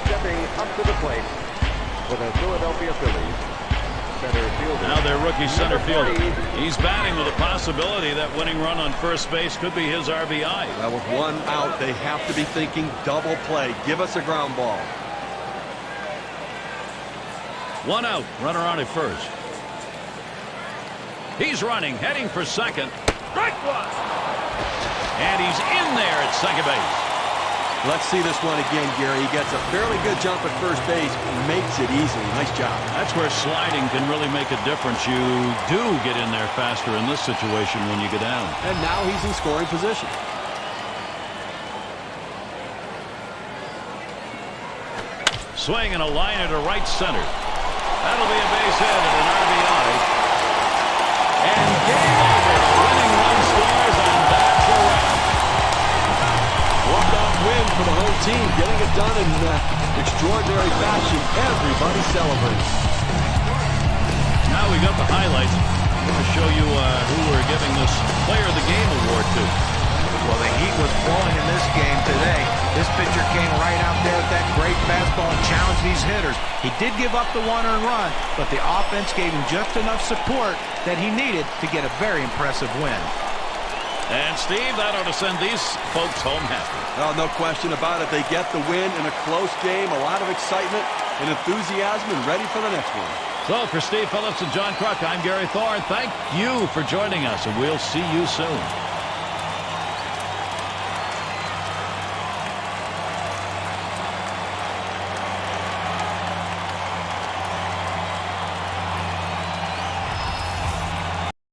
Stepping up to the plate for the Philadelphia Phillies. Center fielder. Now their rookie center Number fielder. 3. He's batting with a possibility that winning run on first base could be his RBI. Well, with 1 out, they have to be thinking double play. Give us a ground ball. 1 out. Runner on at first. He's running, heading for second. Strike one. And he's in there at second base. Let's see this one again, Gary. He gets a fairly good jump at first base, makes it easily. Nice job. That's where sliding can really make a difference. You do get in there faster in this situation when you get down. And now he's in scoring position. Swing and a liner to right center. That'll be a base hit and an RBI. And game over. The winning run scores, and that's a wrap. Walk-off win for the whole team, getting it done in extraordinary fashion. Everybody celebrates. Now we got the highlights. I'm going to show you who we're giving this Player of the Game award to. Well, the heat was flowing in this game today. This pitcher came right out there with that great fastball and challenge these hitters. He did give up the one earned run, but the offense gave him just enough support that he needed to get a very impressive win. And, Steve, that ought to send these folks home happy. Oh, no question about it. They get the win in a close game, a lot of excitement and enthusiasm, and ready for the next one. So, for Steve Phillips and John Kruk, I'm Gary Thorne. Thank you for joining us, and we'll see you soon.